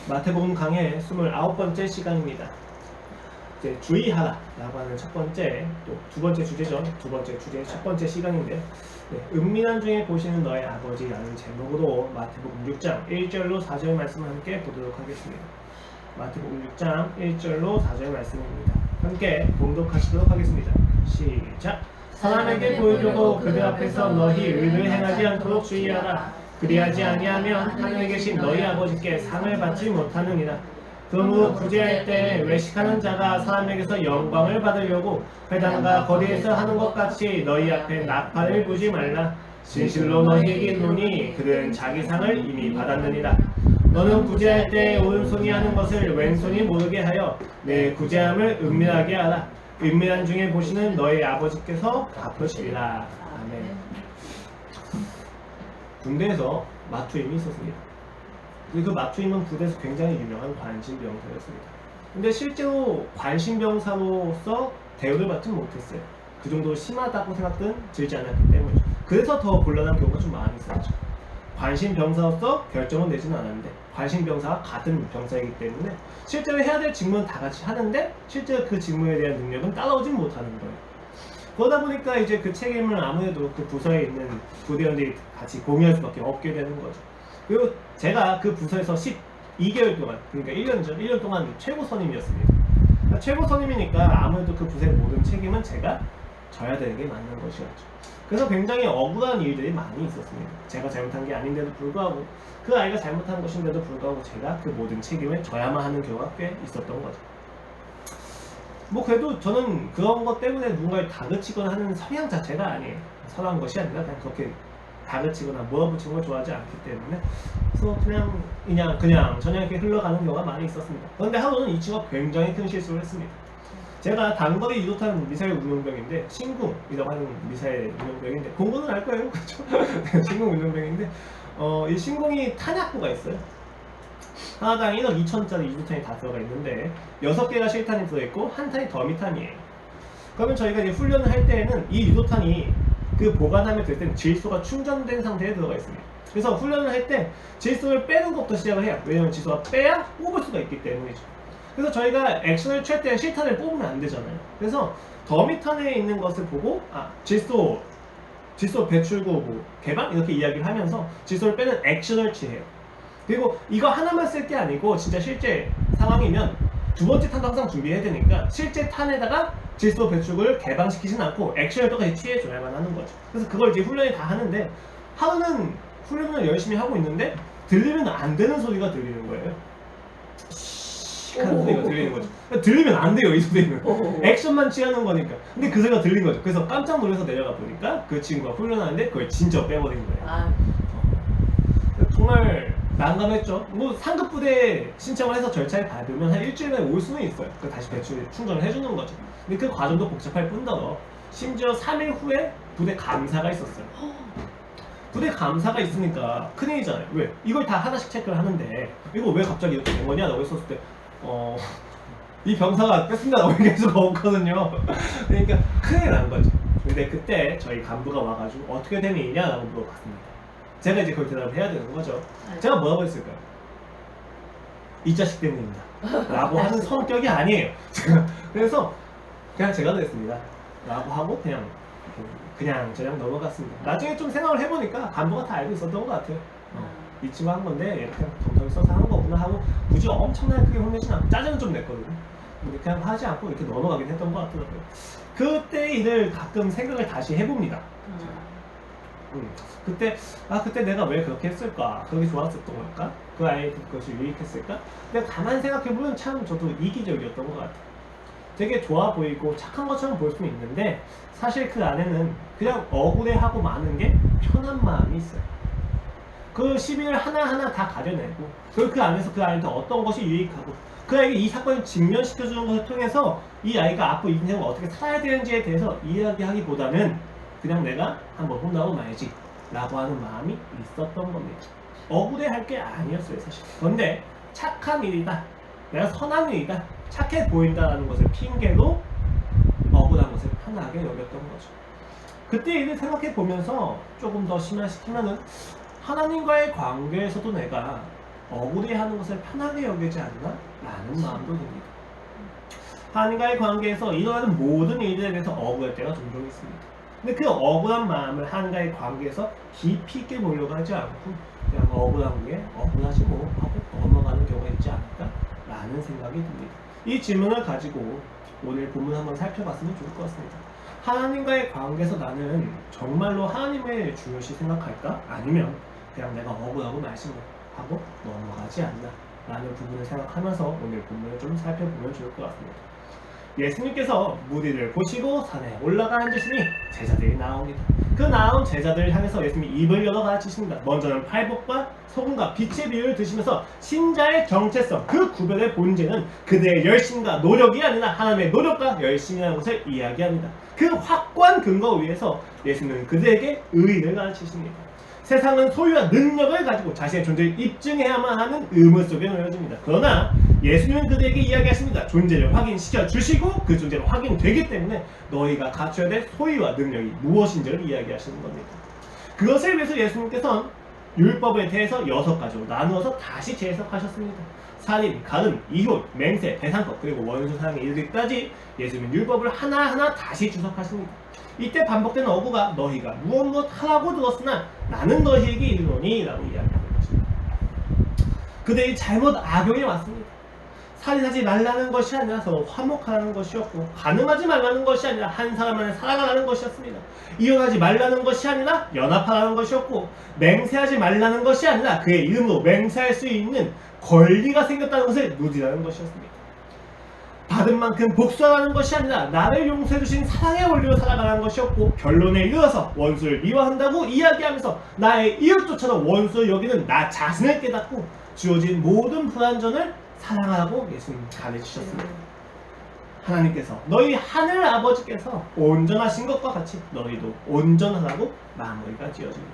마태복음 강의 29번째 시간입니다. 이제 주의하라 라고 하는 첫 번째, 또 두 번째 주제죠. 두 번째 주제 첫 번째 시간인데, 은밀한 중에 보시는 너의 아버지라는 제목으로 마태복음 6장 1절로 4절 말씀을 함께 보도록 하겠습니다. 마태복음 6장 1절로 4절 말씀입니다. 함께 봉독하시도록 하겠습니다. 시작! 사람에게 보이려고 그들 앞에서 너희 의를 행하지 않도록 주의하라. 그리하지 아니하면 하늘에 계신 너희 아버지께 상을 받지 못하느니라. 그러므로 구제할 때 외식하는 자가 사람에게서 영광을 받으려고 회당과 거리에서 하는 것 같이 너희 앞에 나팔을 부지 말라. 진실로 너희에게 이르노니 그들은 자기 상을 이미 받았느니라. 너는 구제할 때 오른손이 하는 것을 왼손이 모르게 하여 내 구제함을 은밀하게 하라. 은밀한 중에 보시는 너희 아버지께서 갚으시리라. 아멘. 군대에서 마투임이 있었습니다. 그 마투임은 부대에서 굉장히 유명한 관심병사였습니다. 근데 실제로 관심병사로서 대우를 받지 못했어요. 그 정도 심하다고 생각은 들지 않았기 때문이죠. 그래서 더 곤란한 경우가 좀 많이 있었죠. 관심병사로서 결정은 내지는 않았는데 관심병사와 같은 병사이기 때문에 실제로 해야 될 직무는 다 같이 하는데 실제로 그 직무에 대한 능력은 따라오진 못하는 거예요. 그러다 보니까 이제 그 책임을 아무래도 그 부서에 있는 부대원들이 같이 공유할 수밖에 없게 되는 거죠. 그리고 제가 그 부서에서 12개월 동안, 그러니까 1년 동안 최고 선임이었습니다. 그러니까 최고 선임이니까 아무래도 그 부서의 모든 책임은 제가 져야 되는 게 맞는 것이었죠. 그래서 굉장히 억울한 일들이 많이 있었습니다. 제가 잘못한 게 아닌데도 불구하고, 그 아이가 잘못한 것인데도 불구하고 제가 그 모든 책임을 져야만 하는 경우가 꽤 있었던 거죠. 뭐 그래도 저는 그런 것 때문에 누군가를 다그치거나 하는 성향 자체가 아니에요. 선한 것이 아니라 그냥 그렇게 다그치거나 몰아붙이는 걸 좋아하지 않기 때문에, 그래서 그냥 이렇게 흘러가는 경우가 많이 있었습니다. 그런데 하루는 이 친구가 굉장히 큰 실수를 했습니다. 제가 단거리 유도탄 미사일 운용병인데, 신궁이라고 하는 미사일 운용병인데, 공부는 알 거예요, 그렇죠? 신궁 운용병인데, 이 신궁이 탄약고가 있어요. 하나당 1억 2천짜리 유도탄이 다 들어가 있는데 6개가 실탄이 들어있고 한 탄이 더미탄이에요. 그러면 저희가 이제 훈련을 할 때에는 이 유도탄이 그 보관함에 들 때는 질소가 충전된 상태에 들어가 있습니다. 그래서 훈련을 할 때 질소를 빼는 것부터 시작을 해요. 왜냐면 질소가 빼야 뽑을 수가 있기 때문이죠. 그래서 저희가 액션을 취할 때 실탄을 뽑으면 안 되잖아요. 그래서 더미탄에 있는 것을 보고 질소 배출구 뭐 개방 이렇게 이야기를 하면서 질소를 빼는 액션을 취해요. 그리고 이거 하나만 쓸 게 아니고 진짜 실제 상황이면 두 번째 탄도 항상 준비해야 되니까 실제 탄에다가 질소 배출을 개방시키진 않고 액션을 똑같이 취해줘야만 하는 거죠. 그래서 그걸 이제 훈련이 다 하는데, 하루는 훈련을 열심히 하고 있는데 들리면 안 되는 소리가 들리는 거예요. 하는 소리가 들리는 거죠. 들리면 안 돼요, 이 소리는. 액션만 취하는 거니까. 근데 그 소리가 들린 거죠. 그래서 깜짝 놀라서 내려가 보니까 그 친구가 훈련하는데 그걸 진짜 빼버린 거예요. 정말 난감했죠. 뭐 상급 부대 신청을 해서 절차를 밟으면 한 일주일 만에 올 수는 있어요. 그 다시 배출 충전을 해주는 거죠. 근데 그 과정도 복잡할 뿐더러 심지어 3일 후에 부대 감사가 있었어요. 부대 감사가 있으니까 큰일이잖아요. 왜? 이걸 다 하나씩 체크를 하는데 이거 왜 갑자기 이렇게 된 거냐 라고 했었을 때 이 병사가 뺐습니다 라고 얘기할 수가 없거든요. 그러니까 큰일 난 거죠. 근데 그때 저희 간부가 와가지고 어떻게 된 일이냐 라고 물어봤습니다. 제가 이제 그걸 대답을 해야 되는 거죠. 제가 뭐라고 했을까요? 이 자식 때문입니다 라고 하는 성격이 아니에요. 그래서 그냥 제가 그랬습니다 라고 하고 그냥 넘어갔습니다. 나중에 좀 생각을 해보니까 간부가 다 알고 있었던 것 같아요. 이 친구 한 건데 얘가 그냥 덤덤히 써서 하는 거구나 하고 굳이 엄청나게 크게 혼내진 않고 짜증은 좀 냈거든요. 근데 그냥 하지 않고 이렇게 넘어가긴 했던 것 같더라고요. 그때 일을 가끔 생각을 다시 해봅니다. 그때 내가 왜 그렇게 했을까? 그게 좋았었던 걸까? 그 아이의 그것이 유익했을까? 근데 가만히 생각해보면 참 저도 이기적이었던 것 같아요. 되게 좋아 보이고 착한 것처럼 보일 수는 있는데 사실 그 안에는 그냥 억울해하고 많은 게 편한 마음이 있어요. 그 시비를 하나하나 다 가려내고 그리고 그 안에서 그 아이한테 어떤 것이 유익하고 그 아이에게 이 사건을 직면시켜주는 것을 통해서 이 아이가 앞으로 이 인생을 어떻게 살아야 되는지에 대해서 이야기하기보다는 그냥 내가 한번 혼나고 말지 라고 하는 마음이 있었던 겁니다. 억울해할 게 아니었어요, 사실. 그런데 착한 일이다, 내가 선한 일이다, 착해 보인다라는 것을 핑계로 억울한 것을 편하게 여겼던 거죠. 그때 일을 생각해 보면서 조금 더 심화시키면은 하나님과의 관계에서도 내가 억울해하는 것을 편하게 여기지 않나? 라는 마음도 듭니다. 하나님과의 관계에서 일어나는 모든 일들에 대해서 억울할 때가 종종 있습니다. 근데 그 억울한 마음을 하나님과의 관계에서 깊이 있게 보려고 하지 않고 그냥 억울한 게 억울하지 뭐 하고 넘어가는 경우가 있지 않을까? 라는 생각이 듭니다. 이 질문을 가지고 오늘 본문 한번 살펴봤으면 좋을 것 같습니다. 하나님과의 관계에서 나는 정말로 하나님을 중요시 생각할까? 아니면 그냥 내가 억울하고 말씀을 하고 넘어가지 않나? 라는 부분을 생각하면서 오늘 본문을 좀 살펴보면 좋을 것 같습니다. 예수님께서 무리를 보시고 산에 올라가 앉으시니 제자들이 나옵니다. 그 나온 제자들을 향해서 예수님이 입을 열어 가르치십니다. 먼저는 팔복과 소금과 빛의 비유를 드시면서 신자의 정체성, 그 구별의 본질은 그들의 열심과 노력이 아니라 하나님의 노력과 열심이라는 것을 이야기합니다. 그 확고한 근거 위에서 예수님은 그들에게 의를 가르치십니다. 세상은 소유와 능력을 가지고 자신의 존재를 입증해야만 하는 의무 속에 놓여집니다. 그러나 예수님은 그들에게 이야기하십니다. 존재를 확인시켜 주시고 그 존재가 확인되기 때문에 너희가 갖춰야 될 소유와 능력이 무엇인지를 이야기하시는 겁니다. 그것을 위해서 예수님께서는 율법에 대해서 6가지로 나누어서 다시 재해석하셨습니다. 살인, 가늠, 이혼, 맹세, 배상법, 그리고 원수 사랑에 이르기까지 예수님은 율법을 하나하나 다시 주석하십니다. 이때 반복되는 어구가 너희가 무엇 하라고 들었으나 나는 너희에게 이르노니 라고 이야기하는 것입니다. 그들이 잘못 악용해 왔습니다. 살인하지 말라는 것이 아니라 서로 화목하라는 것이었고, 가늠하지 말라는 것이 아니라 한 사람만을 사랑하라는 것이었습니다. 이혼하지 말라는 것이 아니라 연합하라는 것이었고, 맹세하지 말라는 것이 아니라 그의 이름으로 맹세할 수 있는 권리가 생겼다는 것을 누리라는 것이었습니다. 받은 만큼 복수하라는 것이 아니라 나를 용서해주신 사랑의 원리로 살아가라는 것이었고, 결론에 이르러서 원수를 미워한다고 이야기하면서 나의 이웃조차도 원수를 여기는 나 자신을 깨닫고 주어진 모든 불완전을 사랑하라고 예수님 가르치셨습니다. 하나님께서 너희 하늘 아버지께서 온전하신 것과 같이 너희도 온전하라고 마무리가 지어집니다.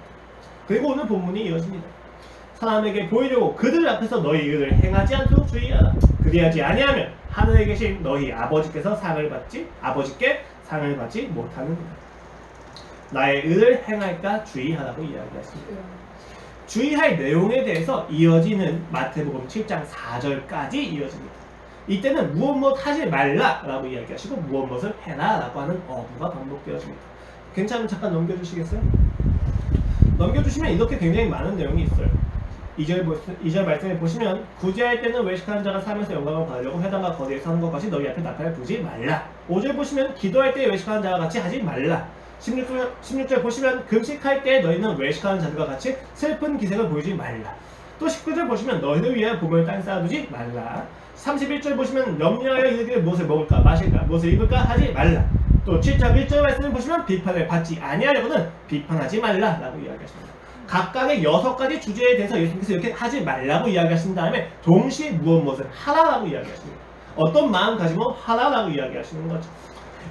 그리고 오늘 본문이 이어집니다. 사람에게 보이려고 그들 앞에서 너희 일을 행하지 않도록 주의하라. 그리하지 아니하면 하늘에 계신 너희 아버지께 상을 받지 못하느니라. 나의 의를 행할까 주의하라고 이야기하십니다. 주의할 내용에 대해서 이어지는 마태복음 7장 4절까지 이어집니다. 이때는 무엇 하지 말라 라고 이야기하시고 무엇을 해라 라고 하는 어구가 반복되어집니다. 괜찮으면 잠깐 넘겨주시겠어요? 넘겨주시면 이렇게 굉장히 많은 내용이 있어요. 2절 말씀에 보시면 구제할 때는 외식하는 자가 살면서 영광을 받으려고 회당과 거리에서 하는 것 같이 너희 앞에 나팔을 부지 말라. 5절 보시면 기도할 때 외식하는 자와 같이 하지 말라. 16절 보시면 금식할 때 너희는 외식하는 자들과 같이 슬픈 기색을 보이지 말라. 또 19절 보시면 너희를 위하여 보물을 땅에 쌓아두지 말라. 31절 보시면 염려하여 이르기를 무엇을 먹을까 마실까 무엇을 입을까 하지 말라. 또 7장 1절 말씀을 보시면 비판을 받지 아니하려고는 비판하지 말라 라고 이야기하십니다. 각각의 6가지 주제에 대해서 예수님께서 이렇게 하지 말라고 이야기하신 다음에 동시에 무엇을 하라라고 이야기하십니다. 어떤 마음가짐으로 하라라고 이야기하시는 거죠.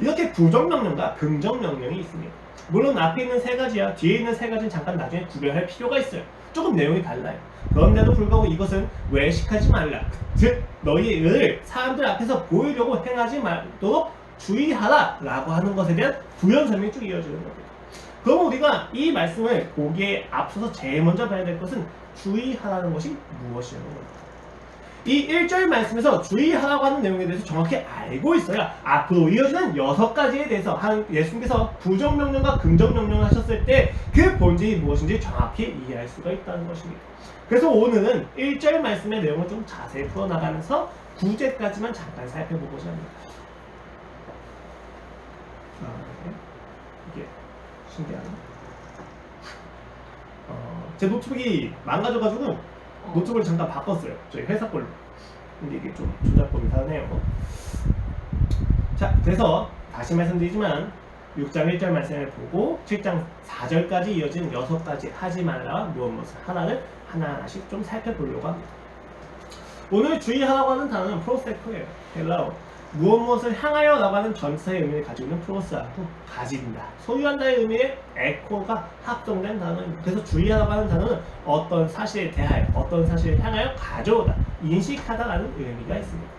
이렇게 부정명령과 긍정명령이 있습니다. 물론 앞에 있는 3가지와 뒤에 있는 3가지는 잠깐 나중에 구별할 필요가 있어요. 조금 내용이 달라요. 그런데도 불구하고 이것은 외식하지 말라, 즉 너희의 의를 사람들 앞에서 보이려고 행하지 말도록 주의하라 라고 하는 것에 대한 부연 설명이 쭉 이어지는 겁니다. 그럼 우리가 이 말씀을 보기에 앞서서 제일 먼저 봐야 될 것은 주의하라는 것이 무엇이냐는 겁니다. 이 1절 말씀에서 주의하라고 하는 내용에 대해서 정확히 알고 있어야 앞으로 이어지는 6가지에 대해서 예수님께서 부정명령과 긍정명령을 하셨을 때 그 본질이 무엇인지 정확히 이해할 수가 있다는 것입니다. 그래서 오늘은 1절 말씀의 내용을 좀 자세히 풀어나가면서 9제까지만 잠깐 살펴보고자 합니다. 이게 신기하네. 제 노트북이 망가져가지고 노트북을 잠깐 바꿨어요. 저희 회사 걸로. 근데 이게 좀 조작법이 다르네요. 자, 그래서 다시 말씀드리지만 6장 1절 말씀을 보고 7장 4절까지 이어진 6가지 하지 말라와 무엇을 하나를 하나하나씩 좀 살펴보려고 합니다. 오늘 주의하라고 하는 단어는 프로세코예요. 헬라어. 무엇을 향하여 라고 하는 전치사의 의미를 가지고 있는 프로스하고 가진다, 소유한다의 의미의 에코가 합성된 단어입니다. 그래서 주의하라고 하는 단어는 어떤 사실에 대하여, 어떤 사실을 향하여 가져오다, 인식하다라는 의미가 있습니다.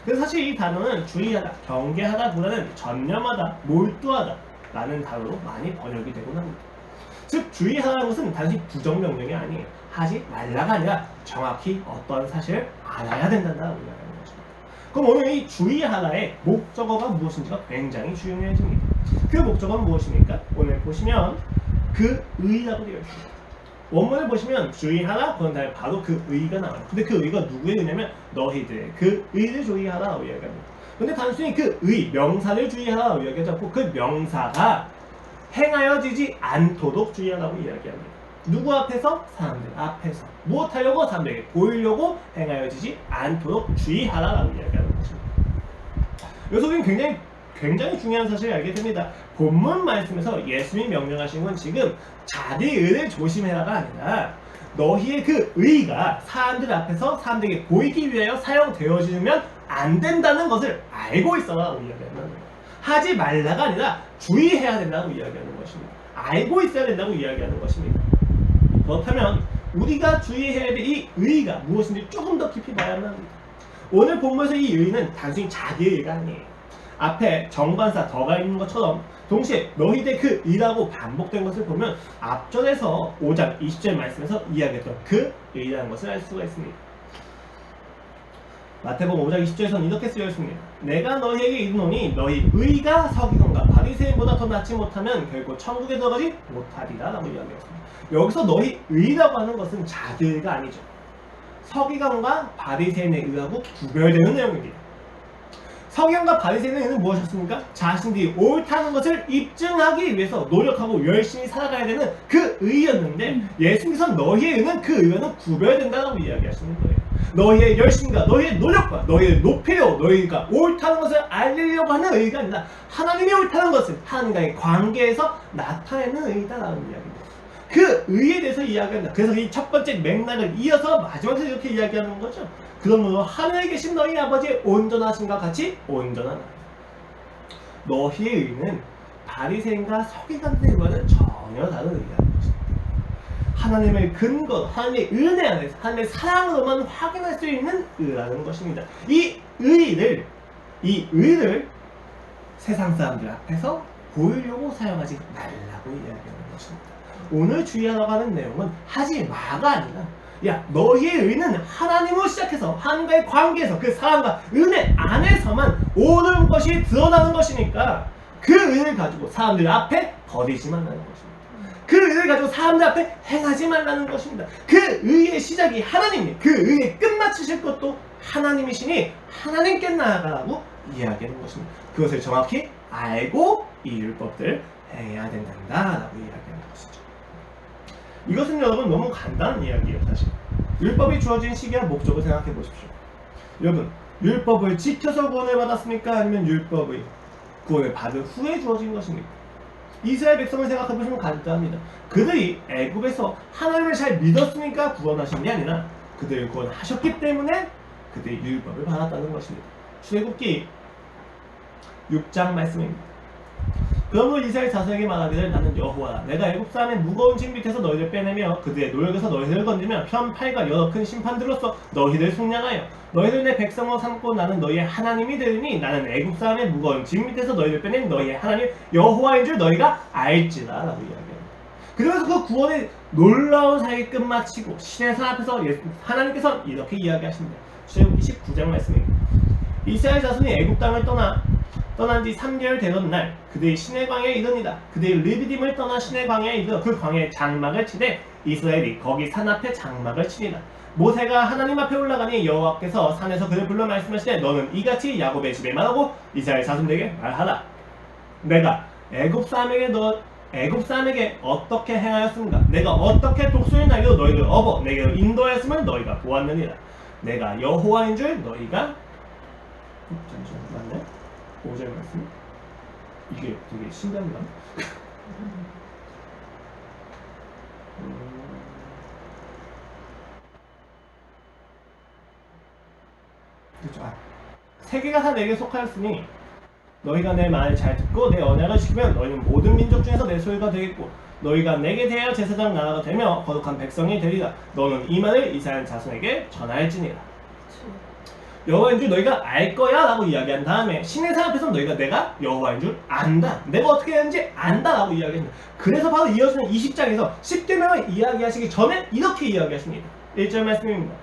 그래서 사실 이 단어는 주의하다, 경계하다보다는 전념하다, 몰두하다 라는 단어로 많이 번역이 되곤 합니다. 즉 주의하라는 것은 단순히 부정명령이 아니에요. 하지 말라가 아니라 정확히 어떤 사실을 알아야 된다고 이야기하는 것입니다. 그럼 오늘 이 주의하라의 목적어가 무엇인지가 굉장히 중요해집니다. 그 목적어는 무엇입니까? 오늘 보시면 그 의라고 되어 있습니다. 원문을 보시면 주의하라 그런 다음에 바로 그 의가 나와요. 근데 그 의가 누구의 의냐면 너희들의 그 의를 주의하라고 이야기합니다. 근데 단순히 그 의, 명사를 주의하라고 이야기하지 않고 그 명사가 행하여지지 않도록 주의하라고 이야기합니다. 누구 앞에서? 사람들 앞에서. 무엇하려고? 사람들에게 보이려고 행하여지지 않도록 주의하라고 이야기하는 것입니다. 여기서 우리는 굉장히 중요한 사실을 알게 됩니다. 본문 말씀에서 예수님이 명령하신 건 지금 자기 의를 조심해라가 아니라 너희의 그 의가 사람들 앞에서 사람들에게 보이기 위하여 사용되어지면 안 된다는 것을 알고 있어라고 이야기하는 거예요. 하지 말라가 아니라 주의해야 된다고 이야기하는 것입니다. 알고 있어야 된다고 이야기하는 것입니다. 그렇다면 우리가 주의해야 될 이 의가 무엇인지 조금 더 깊이 봐야만 합니다. 오늘 본문에서 이 의는 단순히 자기의 의가 아니에요. 앞에 정관사 더가 있는 것처럼 동시에 너희들 그 의라고 반복된 것을 보면 앞절에서 5장 20절 말씀에서 이야기했던 그 의라는 것을 알 수가 있습니다. 마태복음 5장 20절에서는 이렇게 쓰여 있습니다. 내가 너희에게 이르노니 너희 의가 서기관과 바리새인보다 더 낫지 못하면 결국 천국에 들어가지 못하리라 라고 이야기했습니다. 여기서 너희 의라고 하는 것은 자기의가 아니죠. 서기관과 바리새인의 의하고 구별되는 내용입니다. 서기관과 바리새인의 의는 무엇이었습니까? 자신들이 옳다는 것을 입증하기 위해서 노력하고 열심히 살아가야 되는 그 의였는데 예수님께서는 너희의 의는 그 의와는 구별된다고 이야기하시는 거예요. 너희의 열심과 너희의 노력과 너희를 높이려고 너희가 옳다는 것을 알리려고 하는 의가 아니라 하나님이 옳다는 것을 하나님과의 관계에서 나타내는 의다라는 이야기입니다. 그 의에 대해서 이야기한다. 그래서 이 첫 번째 맥락을 이어서 마지막에 이렇게 이야기하는 거죠. 그러므로 하늘에 계신 너희 아버지의 온전하심과 같이 온전한 너희의 의는 바리새인과 서기관들과는 전혀 다른 의라는 것입니다. 하나님의 근거, 하나님의 은혜 안에서 하나님의 사랑으로만 확인할 수 있는 의라는 것입니다. 이 의를 세상 사람들 앞에서 보이려고 사용하지 말라고 이야기하는 것입니다. 오늘 주의하라고 하는 내용은 하지 마가 아니라 야 너희의 의는 하나님으로 시작해서 하나님과의 관계에서 그 사랑과 은혜 안에서만 옳은 것이 드러나는 것이니까 그 의를 가지고 사람들 앞에 버리지 말라는 것입니다. 그 의를 가지고 사람들 앞에 행하지 말라는 것입니다. 그 의의 시작이 하나님이 그 의의 끝마치실 것도 하나님이시니 하나님께 나아가라고 이야기하는 것입니다. 그것을 정확히 알고 이 율법들을 행해야 된다라고 이야기하는 것이죠. 이것은 여러분 너무 간단한 이야기예요. 사실 율법이 주어진 시기와 목적을 생각해 보십시오. 여러분 율법을 지켜서 구원을 받았습니까? 아니면 율법의 구원을 받은 후에 주어진 것입니까? 이스라엘 백성을 생각해 보시면 간단합니다. 그들이 애굽에서 하나님을 잘 믿었으니까 구원하신 게 아니라 그들을 구원하셨기 때문에 그들이 율법을 받았다는 것입니다. 출애굽기 6장 말씀입니다. 그러므로 이스라엘 자손에게 말하기를 나는 여호와라. 내가 애굽 사람의 무거운 짐 밑에서 너희를 빼내며 그들의 노역에서 너희를 건지며 편팔과 여러 큰 심판들로서 너희를 속량하여 너희를 내 백성으로 삼고 나는 너희의 하나님이 되리니 나는 애굽 사람의 무거운 짐 밑에서 너희를 빼낸 너희의 하나님 여호와인 줄 너희가 알지라 라고 이야기합니다. 그러면서 그 구원의 놀라운 사역이 끝마치고 신의 산 앞에서 하나님께서 이렇게 이야기하십니다. 출애굽기 19장 말씀입니다. 이스라엘 자손이 애굽 땅을 떠난 지 3개월 되던 날 그들이 시내 광야에 이르니라. 그들이 르비딤을 떠나 시내 광야에 이르러 그 광야에 장막을 치되 이스라엘이 거기 산 앞에 장막을 치니라. 모세가 하나님 앞에 올라가니 여호와께서 산에서 그를 불러 말씀하시되 너는 이같이 야곱의 집에 말하고 이스라엘 자손들에게 말하라. 내가 애굽 사람에게 어떻게 행하였는가? 내가 어떻게 독수리 날개로 너희를 업어 내게로 인도하였음을 너희가 보았느니라. 내가 여호와인 줄 너희가 잠시만 맞네? 5절 말씀. 이게 되게 신기한가? 그렇죠. 세계가 다 내게 속하였으니 너희가 내 말을 잘 듣고 내 언약을 지키면 너희는 모든 민족 중에서 내 소유가 되겠고 너희가 내게 대하여 제사장 나라가 되며 거룩한 백성이 되리라. 너는 이 말을 이스라엘 자손에게 전할지니라. 여호와인 줄 너희가 알 거야 라고 이야기한 다음에 신의 상 앞에서 너희가 내가 여호와인 줄 안다, 내가 어떻게 하는지 안다 라고 이야기합니다. 그래서 바로 이어지는 20장에서 10계명을 이야기하시기 전에 이렇게 이야기하십니다. 1절 말씀입니다.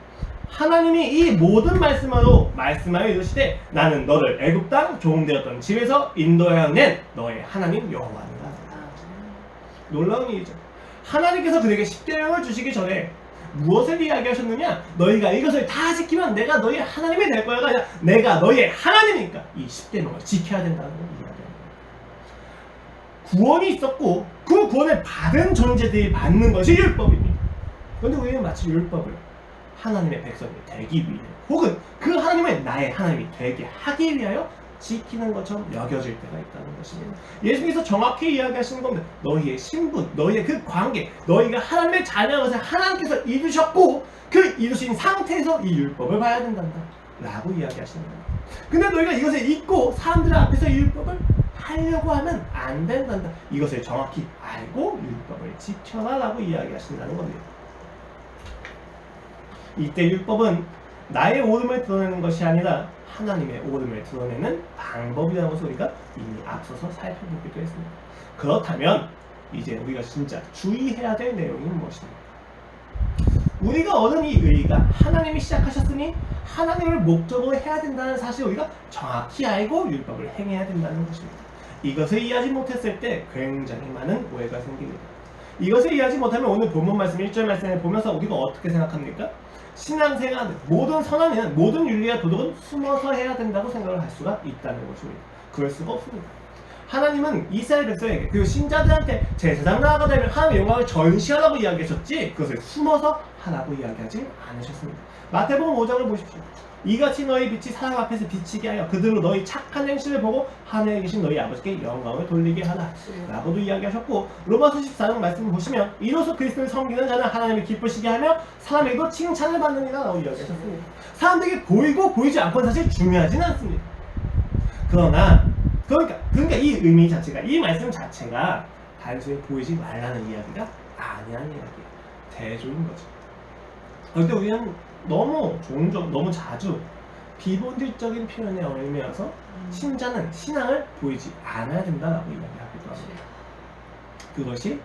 하나님이 이 모든 말씀으로 말씀하여 이르시되 나는 너를 애굽 땅 종되었던 집에서 인도하여 낸 너의 하나님 여호와니라. 놀라운 일이죠. 하나님께서 그에게 10계명을 주시기 전에 무엇을 이야기하셨느냐? 너희가 이것을 다 지키면 내가 너희의 하나님이 될 거야가 아니라 내가 너희의 하나님이니까 이 10계명을 지켜야 된다는 걸 이야기합니다. 구원이 있었고 그 구원을 받은 존재들이 받는 것이 율법입니다. 그런데 우리는 마치 율법을 하나님의 백성이 되기 위해 혹은 그 하나님을 나의 하나님이 되게 하기 위하여 지키는 것처럼 여겨질 때가 있다는 것입니다. 예수님께서 정확히 이야기하시는 겁니다. 너희의 신분, 너희의 그 관계, 너희가 하나님의 자녀인 것을 하나님께서 이루셨고 그 이루신 상태에서 이 율법을 봐야 된단다 라고 이야기하시는 겁니다. 근데 너희가 이것을 잊고 사람들 앞에서 이 율법을 하려고 하면 안 된단다. 이것을 정확히 알고 율법을 지켜라 라고 이야기하신다는 겁니다. 이때 율법은 나의 옳음을 드러내는 것이 아니라 하나님의 옳음을 드러내는 방법이라는 것을 우리가 이미 앞서서 살펴보기도 했습니다. 그렇다면 이제 우리가 진짜 주의해야 될 내용이 무엇입니까? 우리가 얻은 이 의의가 하나님이 시작하셨으니 하나님을 목적으로 해야 된다는 사실을 우리가 정확히 알고 율법을 행해야 된다는 것입니다. 이것을 이해하지 못했을 때 굉장히 많은 오해가 생깁니다. 이것을 이해하지 못하면 오늘 본문 말씀 1절 말씀을 보면서 우리가 어떻게 생각합니까? 신앙생활, 모든 선언에는 모든 윤리와 도덕은 숨어서 해야 된다고 생각을 할 수가 있다는 것입니다. 그럴 수가 없습니다. 하나님은 이스라엘 백성에게 그리고 신자들한테 제사장 나아가 되면 하나님의 영광을 전시하라고 이야기하셨지 그것을 숨어서 하라고 이야기하지 않으셨습니다. 마태복음 5장을 보십시오. 이같이 너희 빛이 사람 앞에서 비치게 하여 그들로 너희 착한 행실을 보고 하늘에 계신 너희 아버지께 영광을 돌리게 하라 라고도 이야기하셨고, 로마서 14장 말씀을 보시면 이로써 그리스도를 섬기는 자는 하나님을 기쁘시게 하며 사람에게도 칭찬을 받느니라 라고 이야기하셨습니다. 사람들에게 보이고 보이지 않고는 사실 중요하지는 않습니다. 그러니까 이 의미 자체가, 이 말씀 자체가 단순히 보이지 말라는 이야기가 아니라는 이야기예요. 대조인 거죠. 그런데 우리는 너무 자주 비본질적인 표현에 얽매여서 신자는 신앙을 보이지 않아야 된다라고 이야기하기도 합니다. 그것이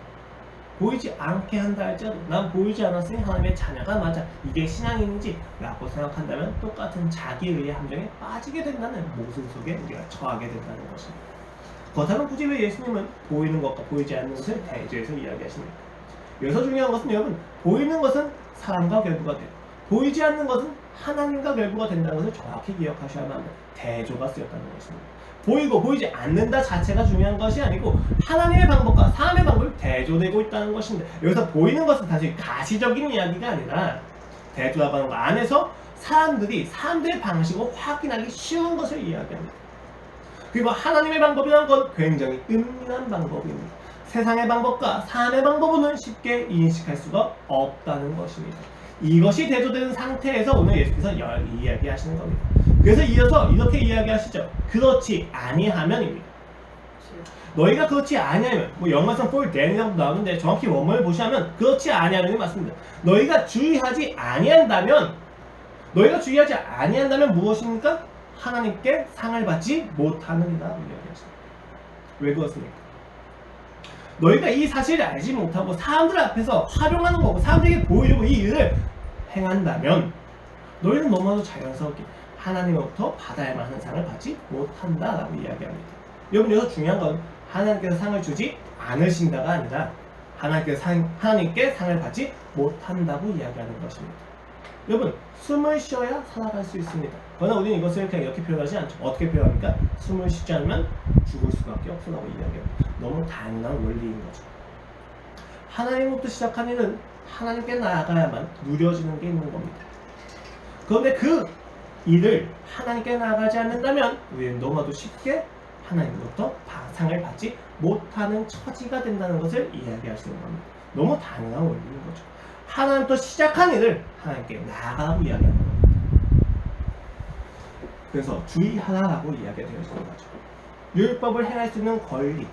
보이지 않게 한다 할지라도 난 보이지 않았으니 하나님의 자녀가 맞아, 이게 신앙인지 라고 생각한다면 똑같은 자기의의 함정에 빠지게 된다는 모순 속에 우리가 처하게 된다는 것입니다. 그렇다면 굳이 왜 예수님은 보이는 것과 보이지 않는 것을 대조해서 이야기하십니까? 여기서 중요한 것은 여러분, 보이는 것은 사람과 결부가 돼요. 보이지 않는 것은 하나님과 결부가 된다는 것을 정확히 기억하셔야만 합니다. 대조가 쓰였다는 것입니다. 보이고 보이지 않는다 자체가 중요한 것이 아니고 하나님의 방법과 사람의 방법이 대조되고 있다는 것입니다. 여기서 보이는 것은 단지 가시적인 이야기가 아니라 대조라고 하는 것 안에서 사람들의 방식으로 확인하기 쉬운 것을 이야기합니다. 그리고 하나님의 방법이라는 건 굉장히 은밀한 방법입니다. 세상의 방법과 사람의 방법은 쉽게 인식할 수가 없다는 것입니다. 이것이 대조되는 상태에서 오늘 예수께서 이야기하시는 겁니다. 그래서 이어서 이렇게 이야기하시죠. 그렇지 아니하면입니다. 너희가 그렇지 아니하면, 영어에서 for then이라고 나오는데 정확히 원문을 보시면 그렇지 아니하면이 맞습니다. 너희가 주의하지 아니한다면 무엇입니까? 하나님께 상을 받지 못하느니라 이야기하십니다. 왜 그렇습니까? 너희가 이 사실을 알지 못하고 사람들 앞에서 활용하는 거고 사람들에게 보이려고 이 일을 행한다면 너희는 너무나도 자연스럽게 하나님으로부터 받아야만 하는 상을 받지 못한다라고 이야기합니다. 여러분, 여기서 중요한 건 하나님께서 상을 주지 않으신다가 아니라 하나님께 상을 받지 못한다고 이야기하는 것입니다. 여러분, 숨을 쉬어야 살아갈 수 있습니다. 그러나 우리는 이것을 그냥 이렇게 표현하지 않죠. 어떻게 표현합니까? 숨을 쉬지 않으면 죽을 수밖에 없어라고 이야기합니다. 너무 당연한 원리인 거죠. 하나님으로부터 시작한 일은 하나님께 나아가야만 누려지는 게 있는 겁니다. 그런데 그 일을 하나님께 나아가지 않는다면 우리는 너무나도 쉽게 하나님으로부터 상을 받지 못하는 처지가 된다는 것을 이야기할 수 있는 겁니다. 너무 당연한 원리인 거죠. 하나님부터 시작한 일을 하나님께 나아가라고 이야기하는 겁니다. 그래서 주의하라라고 이야기가 되어 있는 거죠. 율법을 행할 수 있는 권리,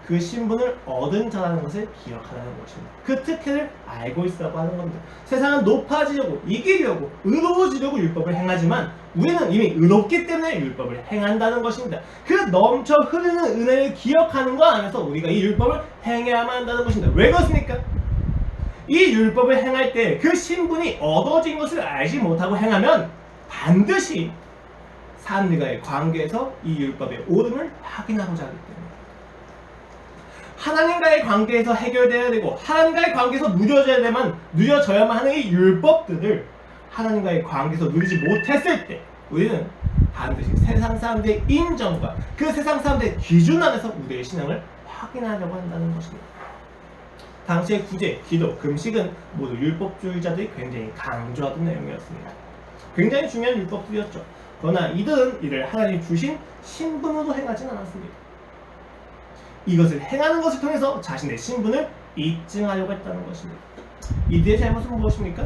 그 신분을 얻은 자라는 것을 기억하라는 것입니다. 그 특혜를 알고 있으라고 하는 겁니다. 세상은 높아지려고, 이기려고, 의로워지려고 율법을 행하지만 우리는 이미 의롭기 때문에 율법을 행한다는 것입니다. 그 넘쳐 흐르는 은혜를 기억하는 것 안에서 우리가 이 율법을 행해야만 한다는 것입니다. 왜 그렇습니까? 이 율법을 행할 때 그 신분이 얻어진 것을 알지 못하고 행하면 반드시 사람들과의 관계에서 이 율법의 옳음을 확인하고자 하기 때문에 하나님과의 관계에서 해결돼야 되고 하나님과의 관계에서 누려져야만 하는 이 율법들을 하나님과의 관계에서 누리지 못했을 때 우리는 반드시 세상 사람들의 인정과 그 세상 사람들의 기준 안에서 우리의 신앙을 확인하려고 한다는 것입니다. 당시의 구제, 기도, 금식은 모두 율법주의자들이 굉장히 강조하던 내용이었습니다. 굉장히 중요한 율법들이었죠. 그러나 이들은 이를 하나님이 주신 신분으로 행하진 않았습니다. 이것을 행하는 것을 통해서 자신의 신분을 입증하려고 했다는 것입니다. 이들의 잘못은 무엇입니까?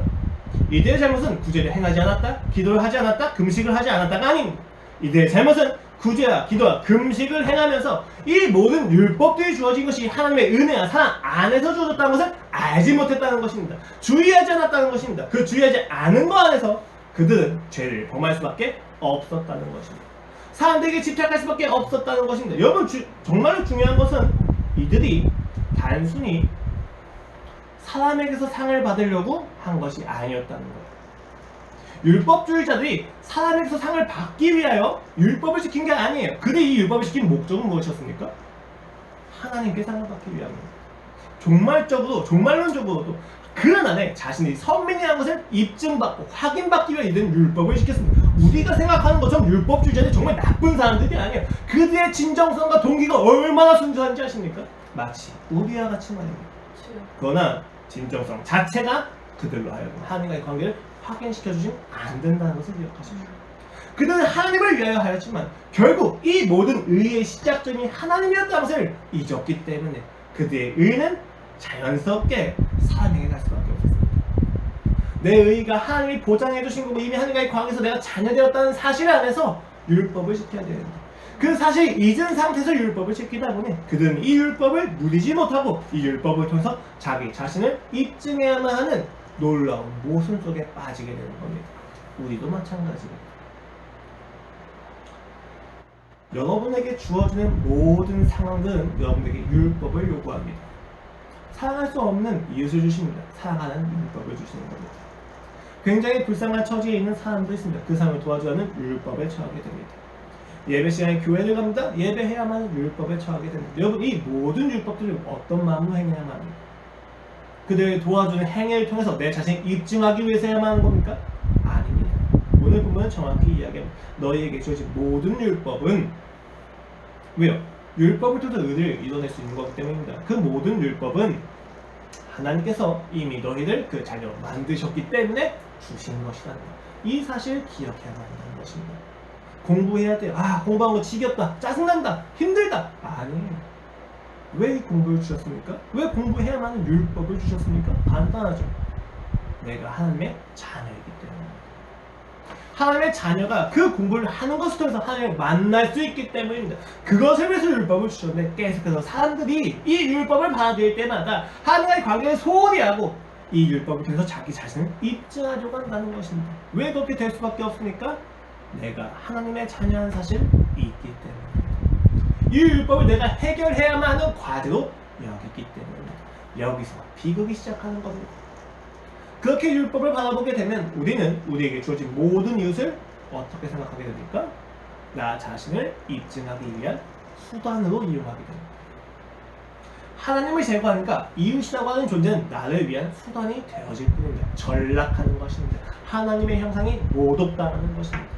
이들의 잘못은 구제를 행하지 않았다, 기도를 하지 않았다, 금식을 하지 않았다가 아닙니다. 이들의 잘못은 구제와 기도와 금식을 행하면서 이 모든 율법들이 주어진 것이 하나님의 은혜와 사랑 안에서 주어졌다는 것을 알지 못했다는 것입니다. 주의하지 않았다는 것입니다. 그 주의하지 않은 것 안에서 그들은 죄를 범할 수밖에 없었다는 것입니다. 사람들에게 집착할 수밖에 없었다는 것입니다. 여러분, 정말로 중요한 것은 이들이 단순히 사람에게서 상을 받으려고 한 것이 아니었다는 거예요. 율법주의자들이 사람에게서 상을 받기 위하여 율법을 지킨 게 아니에요. 근데 이 율법을 지킨 목적은 무엇이었습니까? 하나님께 상을 받기 위함입니다. 종말론적으로도 그 안에 자신이 선민이라는 것을 입증받고 확인받기 위해 이들은 율법을 지켰습니다. 우리가 생각하는 것처럼 율법주의자들이 정말 나쁜 사람들이 아니에요. 그들의 진정성과 동기가 얼마나 순수한지 아십니까? 마치 우리와 같이 말입니다. 그러나 진정성 자체가 그들로 하여금 하나님과의 관계를 확인시켜주진 않는다는 것을 기억하십시오. 그들은 하나님을 위하여 하였지만 결국 이 모든 의의 시작점이 하나님이었다는 것을 잊었기 때문에 그들의 의는 자연스럽게 사람에게 갈 수밖에 없었습니다. 내 의가 하나님이 보장해주신 거고 이미 하나님과의 관계에서 내가 자녀되었다는 사실 안에서 율법을 지켜야 됩니다. 그 사실 잊은 상태에서 율법을 지키다 보니 그들은 이 율법을 누리지 못하고 이 율법을 통해서 자기 자신을 입증해야만 하는 놀라운 모순 속에 빠지게 되는 겁니다. 우리도 마찬가지입니다. 여러분에게 주어지는 모든 상황들은 여러분에게 율법을 요구합니다. 사랑할 수 없는 이웃을 주십니다. 사랑하는 율법을 주시는 겁니다. 굉장히 불쌍한 처지에 있는 사람도 있습니다. 그 사람을 도와주는 율법에 처하게 됩니다. 예배 시간에 교회를 갑니다. 예배해야만 하는 율법에 처하게 됩니다. 여러분, 이 모든 율법들을 어떤 마음으로 행해야만 합니까? 그들을 도와주는 행위를 통해서 내 자신을 입증하기 위해서 해야만 하는 겁니까? 아닙니다. 오늘 본문은 정확히 이야기합니다. 너희에게 주어진 모든 율법은 왜요? 율법을 통해서 의를 이뤄낼 수 있는 거기 때문입니다. 그 모든 율법은 하나님께서 이미 너희를 그 자녀로 만드셨기 때문에 주신 것이라는 것. 이 사실을 기억해야만 한다는 것입니다. 공부해야 돼요. 공부하는 거 지겹다, 짜증난다, 힘들다. 아니에요. 왜 이 공부를 주셨습니까? 왜 공부해야만 하는 율법을 주셨습니까? 간단하죠. 내가 하나님의 자녀이기 때문에. 하나님의 자녀가 그 공부를 하는 것을 통해서 하나님을 만날 수 있기 때문입니다. 그것을 위해서 율법을 주셨는데 계속해서 사람들이 이 율법을 받아들일 때마다 하나님과의 관계를 소홀히 하고 이 율법을 통해서 자기 자신을 입증하려고 한다는 것입니다. 왜 그렇게 될 수밖에 없습니까? 내가 하나님의 자녀라는 사실이 있기 때문입니다. 이 율법을 내가 해결해야만 하는 과제로 여기기 때문입니다. 여기서 비극이 시작하는 겁니다. 그렇게 율법을 바라보게 되면 우리는 우리에게 주어진 모든 이웃을 어떻게 생각하게 됩니까? 나 자신을 입증하기 위한 수단으로 이용하게 됩니다. 하나님을 제거하니까 이웃이라고 하는 존재는 나를 위한 수단이 되어질 뿐입니다. 전락하는 것입니다. 하나님의 형상이 모독당하는 것입니다.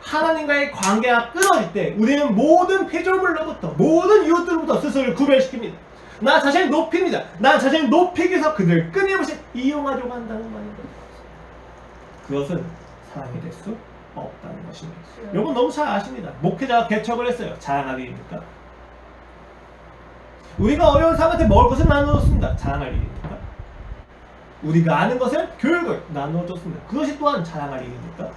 하나님과의 관계가 끊어질 때 우리는 모든 피조물로부터 모든 이웃들로부터 스스로를 구별시킵니다. 나 자신을 높입니다. 나 자신을 높이기 위해서 그들을 끊임없이 이용하려고 한다는 말입니다. 그것은 사랑이 될 수 없다는 것입니다. 여러분 너무 잘 아십니다. 목회자가 개척을 했어요. 자랑할 일입니까? 우리가 어려운 사람한테 먹을 것을 나누었습니다. 자랑할 일입니까? 우리가 아는 것을 교육을 나누어줬습니다. 그것이 또한 자랑할 일입니까?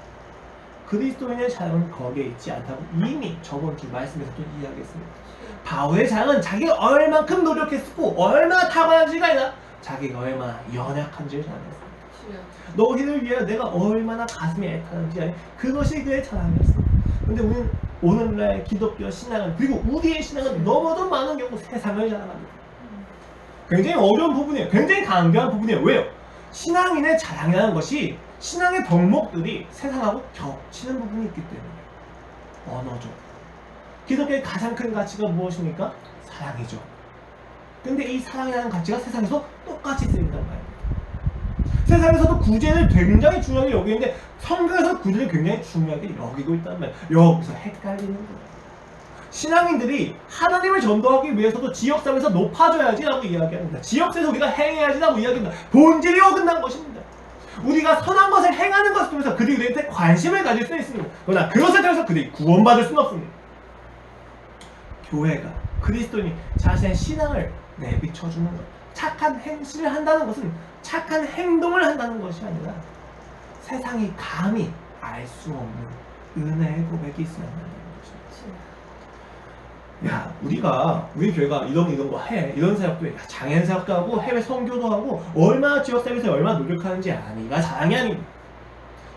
그리스도인의 자랑은 거기에 있지 않다고 이미 저번 주 말씀에서도 이야기했습니다. 바울의 자랑은 자기가 얼만큼 노력했고 얼마나 탁월한지가 아니라 자기가 얼마나 연약한지를 자랑했습니다. 너희를 위하여 내가 얼마나 가슴에 애타는지 아니 그것이 그의 자랑이었습니다. 근데 우리는 오늘날 기독교 신앙은 그리고 우리의 신앙은 너무도 많은 경우 세상을 자랑합니다. 굉장히 어려운 부분이에요. 굉장히 간교한 부분이에요. 왜요? 신앙인의 자랑이라는 것이 신앙의 덕목들이 세상하고 겹치는 부분이 있기 때문에 언어죠. 기독교의 가장 큰 가치가 무엇입니까? 사랑이죠. 근데 이 사랑이라는 가치가 세상에서 똑같이 쓰인단 말이에요. 세상에서도 구제를 굉장히 중요하게 여기는데 성경에서 구제를 굉장히 중요하게 여기고 있단 말이에요. 여기서 헷갈리는 거예요. 신앙인들이 하나님을 전도하기 위해서도 지역사회에서 높아져야지 라고 이야기합니다. 지역사회에서 우리가 행해야지 라고 이야기합니다. 본질이 어긋난 것입니다. 우리가 선한 것을 행하는 것을 통해서 그들이 우리한테 관심을 가질 수 있습니다. 그러나 그것을 통해서 그들이 구원받을 수는 없습니다. 교회가 그리스도인이 자신의 신앙을 내비쳐주는 것, 착한 행실을 한다는 것은 착한 행동을 한다는 것이 아니라 세상이 감히 알 수 없는 은혜의 고백이 있어야 한다는 것입니다. 야, 우리 교회가 이런 거 해, 이런 사역도 해, 장애인 사역도 하고 해외 선교도 하고 얼마나 지역사회에서 얼마나 노력하는지 아니가 자랑이 아닙니다.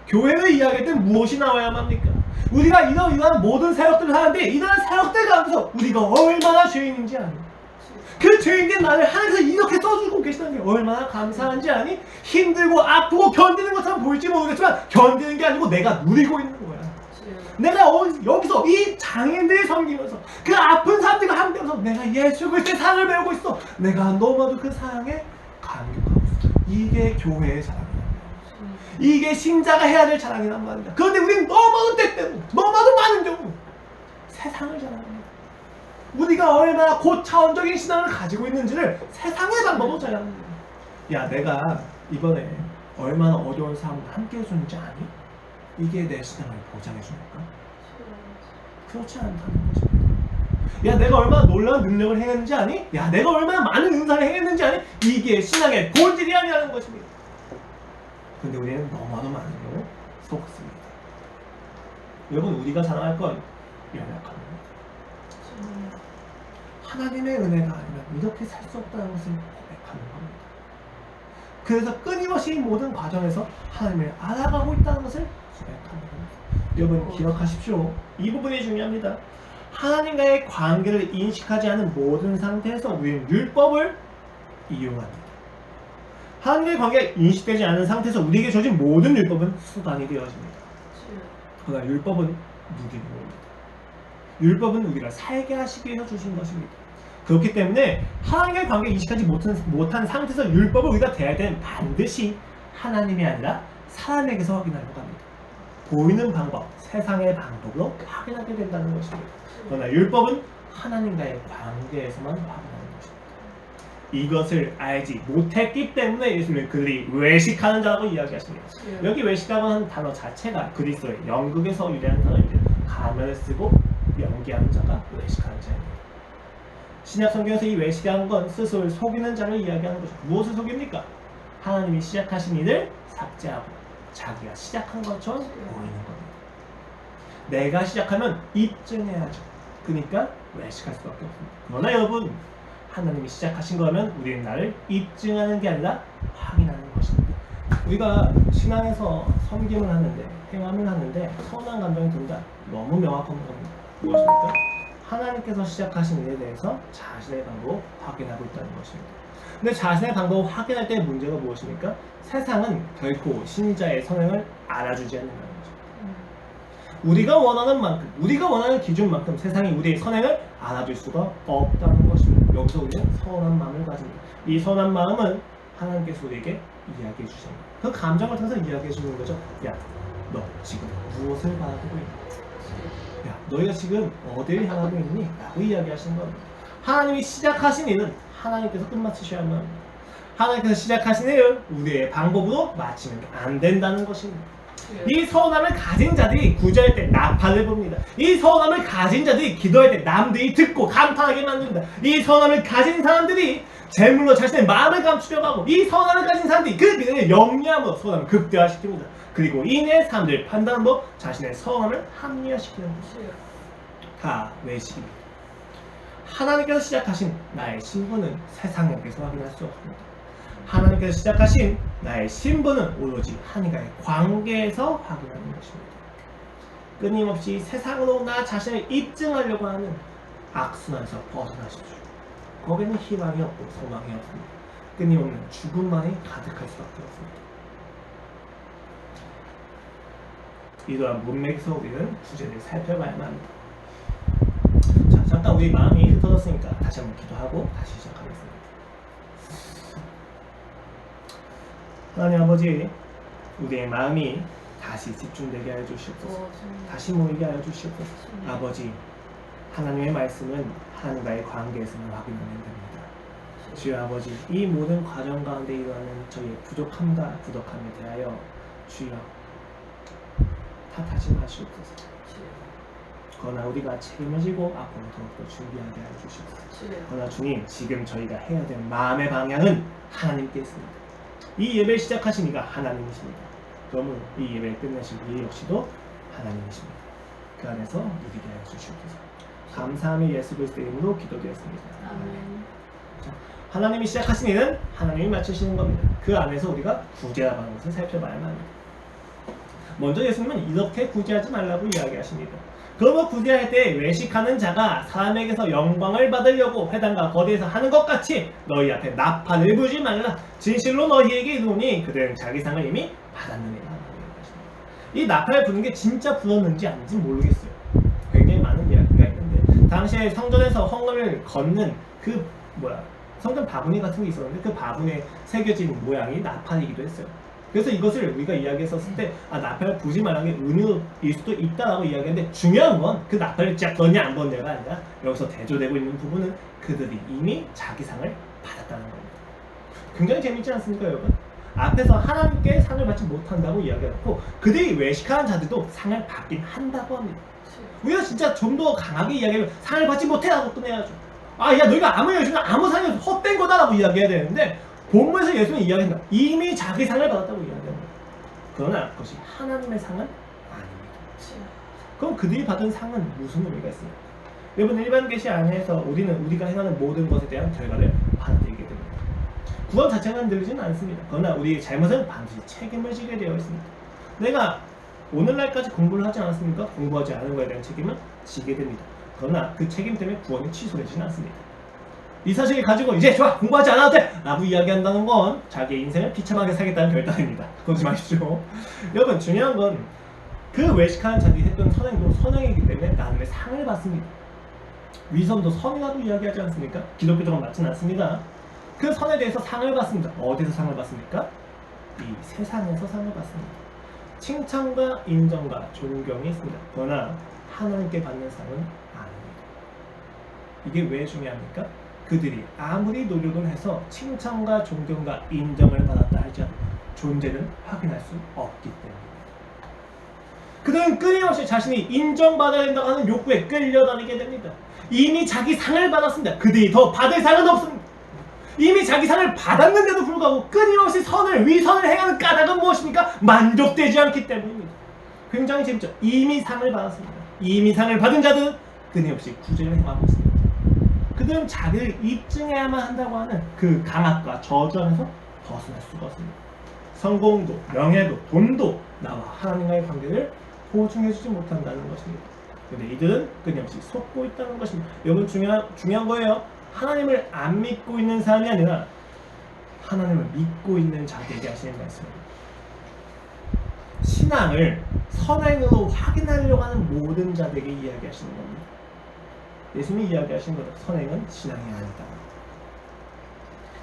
교회를 이야기할 때 무엇이 나와야만 합니까? 우리가 이러한 모든 사역들을 하는데 이러한 사역들 가운데서 우리가 얼마나 죄인인지 아니? 그 죄인된 나를 하나님께서 이렇게 써주고 계시다는 게 얼마나 감사한지 아니? 힘들고 아프고 견디는 것처럼 보일지 모르겠지만 견디는 게 아니고 내가 누리고 있는 거야. 내가 여기서 이 장애인들을 섬기면서 그 아픈 사람들과 함께하면서 내가 예수 그리스도의 사랑을 배우고 있어. 내가 너무나도 그 사랑에 감격하고 있어. 이게 교회의 자랑이란 말이야. 이게 신자가 해야 될 자랑이란 말이야. 그런데 우리는 너무나도 때때로 너무나도 많은 경우 세상을 자랑합니다. 우리가 얼마나 고차원적인 신앙을 가지고 있는지를 세상의 방법으로 자랑합니다. 야, 내가 이번에 얼마나 어려운 사람과 함께 해주는지 아니? 이게 내 신앙을 보장해줍니까? 그렇지 않다는 것입니다. 야, 내가 얼마나 놀라운 능력을 행했는지 아니? 야, 내가 얼마나 많은 은사를 행했는지 아니? 이게 신앙의 본질이 아니라는 것입니다. 근데 우리는 너무나도 많은 경우 속습니다. 여러분, 우리가 자랑할 건 연약합니다. 하나님의 은혜가 아니면 이렇게 살 수 없다는 것을 고백하는 겁니다. 그래서 끊임없이 모든 과정에서 하나님을 알아가고 있다는 것을 고백하는 겁니다. 여러분, 기억하십시오. 이 부분이 중요합니다. 하나님과의 관계를 인식하지 않은 모든 상태에서 우리는 율법을 이용합니다. 하나님과의 관계가 인식되지 않은 상태에서 우리에게 주어진 모든 율법은 수단이 되어집니다. 그러나 율법은 무기입니다. 율법은 우리가 살게 하시기 위해서 주신 것입니다. 그렇기 때문에 하나님과의 관계를 인식하지 못한 상태에서 율법을 우리가 대할 때는 반드시 하나님이 아니라 사람에게서 확인하려고 합니다. 보이는 방법, 세상의 방법으로 확인하게 된다는 것입니다. 그러나 율법은 하나님과의 관계에서만 확인하는 것입니다. 이것을 알지 못했기 때문에 예수님은 그들이 외식하는 자라고 이야기하십니다. 여기 외식하는 하는 단어 자체가 그리스도의 영국에서 유래한 단어인데 가면을 쓰고 연기하는 자가 외식하는 자입니다. 신약 성경에서 이 외식하는 건 스스로를 속이는 자를 이야기하는 것이죠. 무엇을 속입니까? 하나님이 시작하신 일을 삭제하고 자기가 시작한 것처럼 보이는 겁니다. 내가 시작하면 입증해야죠. 그러니까 외식할 수밖에 없습니다. 그러나 여러분, 하나님이 시작하신 거면 우리는 나를 입증하는 게 아니라 확인하는 것입니다. 우리가 신앙에서 섬김을 하는데, 행함을 하는데 선한 감정이 든다. 너무 명확한 겁니다. 무엇입니까? 하나님께서 시작하신 일에 대해서 자신의 방법을 확인하고 있다는 것입니다. 근데 자신의 방법을 확인할 때의 문제가 무엇입니까? 세상은 결코 신자의 선행을 알아주지 않는다는 거죠. 우리가 원하는 만큼, 우리가 원하는 기준만큼 세상이 우리의 선행을 알아줄 수가 없다는 것입니다. 여기서 우리는 선한 마음을 가집니다. 이 선한 마음은 하나님께서 우리에게 이야기해 주십니다. 그 감정을 통해서 이야기해 주는 거죠. 야, 너 지금 무엇을 바라보고 있니? 야, 너희가 지금 어디를 향하고 있니? 라고 이야기하시는 겁니다. 하나님이 시작하신 일은 하나님께서 끝마치셔야만 합니다. 하나님께서 시작하신 일을 우리의 방법으로 마치면 안 된다는 것입니다. 이 서운함을 가진 자들이 구제할 때 나팔을 봅니다. 이 서운함을 가진 자들이 기도할 때 남들이 듣고 감탄하게 만듭니다. 이 서운함을 가진 사람들이 재물로 자신의 마음을 감추려고 하고, 이 서운함을 가진 사람들이 그 믿음을 영리함으로 서운함을 극대화시킵니다. 그리고 이내 사람들의 판단으로 자신의 서운함을 합리화시키는 것이에요. 다 외식입니다. 하나님께서 시작하신 나의 신분은 세상에게서 확인할 수 없습니다. 하나님께서 시작하신 나의 신분은 오로지 하나님과의 관계에서 확인하는 것입니다. 끊임없이 세상으로 나 자신을 입증하려고 하는 악순환에서 벗어나십시오. 거기는 희망이 없고 소망이 없습니다. 끊임없는 죽음만이 가득할 수밖에 없습니다. 이러한 문맥에서 우리는 구제를 살펴봐야만 합니다. 자, 잠깐 우리 마음이 흩어졌으니까 다시 한번 기도하고 다시 시작하겠습니다. 하나님 아버지, 우리의 마음이 다시 집중되게 하여 주시옵소서. 다시 모이게 하여 주시옵소서. 아버지, 하나님의 말씀은 하나님과의 관계에서만 확인하면 됩니다. 주여 아버지, 이 모든 과정 가운데 일어나는 저희의 부족함에 대하여 주여 탓하지 마시옵소서. 그러나 우리가 책임을 지고 앞으로 더욱더 준비하게 하여 주시옵소서. 그러나 주님, 지금 저희가 해야 될 마음의 방향은 하나님께 있습니다. 이 예배를 시작하신 이가 하나님이십니다. 그러면 이 예배를 끝내신 이 역시도 하나님이십니다. 그 안에서 누리게 하여 주시옵소서. 감사함의 예수 그리스도의 이름으로 기도드렸습니다. 아멘. 자, 하나님이 시작하신 일은 하나님이 마치시는 겁니다. 그 안에서 우리가 구제하는 것을 살펴봐야만 합니다. 먼저 예수님은 이렇게 구제하지 말라고 이야기하십니다. 그러므로 구제할 때 외식하는 자가 사람에게서 영광을 받으려고 회당과 거리에서 하는 것 같이 너희 앞에 나팔을 부지 말라. 진실로 너희에게 이르노니 그들은 자기 상을 이미 받았느니라. 이 나팔을 부는 게 진짜 불었는지 아닌지 모르겠어요. 굉장히 많은 이야기가 있는데, 당시에 성전에서 헌금을 걷는 성전 바구니 같은 게 있었는데 그 바구니에 새겨진 모양이 나팔이기도 했어요. 그래서 이것을 우리가 이야기했었을 때 나팔을 부지 말라는 게 은유일 수도 있다라고 이야기했는데, 중요한 건 그 나팔을 쫙 걷냐 안 걷냐가 아니라 여기서 대조되고 있는 부분은 그들이 이미 자기 상을 받았다는 겁니다. 굉장히 재밌지 않습니까 여러분? 앞에서 하나님께 상을 받지 못한다고 이야기했고, 그들이 외식하는 자들도 상을 받긴 한다고 합니다. 우리가 진짜 좀 더 강하게 이야기하면 상을 받지 못해라고 끝내야죠. 야 너희가 아무 열심히 아무 상이 헛된 거다라고 이야기해야 되는데, 본문에서 예수님이 이야기합니다. 이미 자기 상을 받았다고 이야기합니다. 그러나 그것이 하나님의 상은 아닙니다. 그럼 그들이 받은 상은 무슨 의미가 있습니까? 여러분, 일반 계시 안에서 우리가 행하는 모든 것에 대한 결과를 받아들이게 됩니다. 구원 자체는 늘지는 않습니다. 그러나 우리의 잘못은 반드시 책임을 지게 되어 있습니다. 내가 오늘날까지 공부를 하지 않았습니까? 공부하지 않은 것에 대한 책임은 지게 됩니다. 그러나 그 책임 때문에 구원이 취소되지는 않습니다. 이 사실을 가지고 이제 좋아 공부하지 않아도 돼 라고 이야기한다는 건 자기의 인생을 비참하게 살겠다는 결단입니다. 그러지 마십시오. 여러분, 중요한 건 그 외식하는 자들이 했던 선행도 선행이기 때문에 나름의 상을 받습니다. 위선도 선이라고 이야기하지 않습니까? 기독교적으로 맞지는 않습니다. 그 선에 대해서 상을 받습니다. 어디서 상을 받습니까? 이 세상에서 상을 받습니다. 칭찬과 인정과 존경이 있습니다. 그러나 하나님께 받는 상은 아닙니다. 이게 왜 중요합니까? 그들이 아무리 노력을 해서 칭찬과 존경과 인정을 받았다 할지라도 존재는 확인할 수 없기 때문입니다. 그들은 끊임없이 자신이 인정받아야 된다고 하는 욕구에 끌려다니게 됩니다. 이미 자기 상을 받았습니다. 그들이 더 받을 상은 없습니다. 이미 자기 상을 받았는데도 불구하고 끊임없이 위선을 행하는 까닭은 무엇입니까? 만족되지 않기 때문입니다. 굉장히 재밌죠? 이미 상을 받았습니다. 이미 상을 받은 자들은 끊임없이 구제를 행하고 있습니다. 그들은 자기를 입증해야만 한다고 하는 그 강압과 저주 안에서 벗어날 수가 없습니다. 성공도, 명예도, 돈도 나와 하나님과의 관계를 보증해주지 못한다는 것입니다. 그런데 이들은 끊임없이 속고 있다는 것입니다. 여러분, 중요한 거예요. 하나님을 안 믿고 있는 사람이 아니라 하나님을 믿고 있는 자들에게 하시는 말씀입니다. 신앙을 선행으로 확인하려고 하는 모든 자들에게 이야기하시는 겁니다. 예수님이 이야기하신 거죠. 선행은 신앙이 아니다.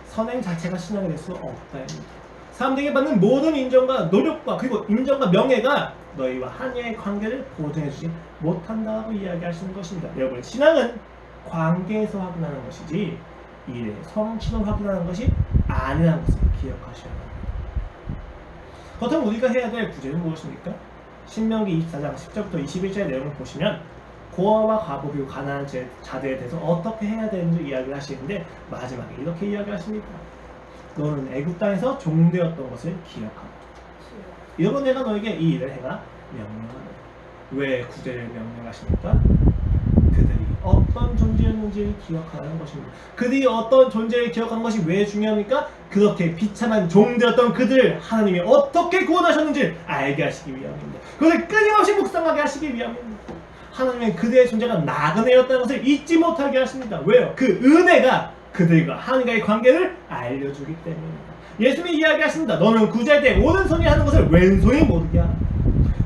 선행 자체가 신앙이 될 수 없다입니다. 사람들에게 받는 모든 인정과 노력과 그리고 인정과 명예가 너희와 하나님의 관계를 보증해주지 못한다고 이야기하시는 것입니다. 여러분, 신앙은 관계에서 확인하는 것이지 일의 성취로 확인하는 것이 아니라는 것을 기억하셔야 합니다. 그렇다면 우리가 해야 될 구제는 무엇입니까? 신명기 24장 10절부터 21절의 내용을 보시면 고아와 과부 그리고 가난한 자들에 대해서 어떻게 해야 되는지 이야기를 하시는데 마지막에 이렇게 이야기하십니다. 너는 애굽 땅에서 종되었던 것을 기억하고 이러고 내가 너에게 이 일을 해가 명령하노라. 왜 구제를 명령하십니까? 그들이 어떤 존재였는지를 기억하라는 것입니다. 그들이 어떤 존재를 기억하는 것이 왜 중요합니까? 그렇게 비참한 종되었던 그들을 하나님이 어떻게 구원하셨는지 알게 하시기 위함입니다. 그것을 끊임없이 묵상하게 하시기 위함입니다. 하나님은 그들의 존재가 나그네였다는 것을 잊지 못하게 하십니다. 왜요? 그 은혜가 그들과 하나님과의 관계를 알려주기 때문입니다. 예수님이 이야기하십니다. 너는 구제할 때 오른손이 하는 것을 왼손이 모르게 하라.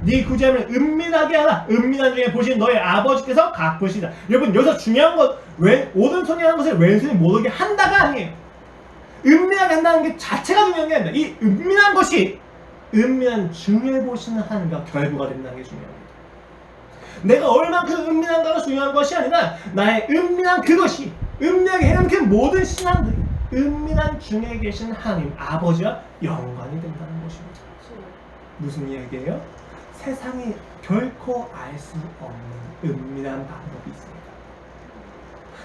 네 구제하면 은밀하게 하라. 은밀한 중에 보신 너의 아버지께서 갚으시다. 여러분 여기서 중요한 건 오른손이 하는 것을 왼손이 모르게 한다가 아니에요. 은밀하게 한다는 게 자체가 중요한 게 아닙니다. 이 은밀한 것이 은밀한 중에 보시는 하나님과 결부가 된다는 게 중요합니다. 내가 얼만큼 은밀한가가 중요한 것이 아니라 나의 은밀한 그것이 은밀하게 해놓은 그 모든 신앙들이 은밀한 중에 계신 하나님 아버지와 연관이 된다는 것입니다. 무슨 이야기예요? 세상이 결코 알 수 없는 은밀한 방법이 있습니다.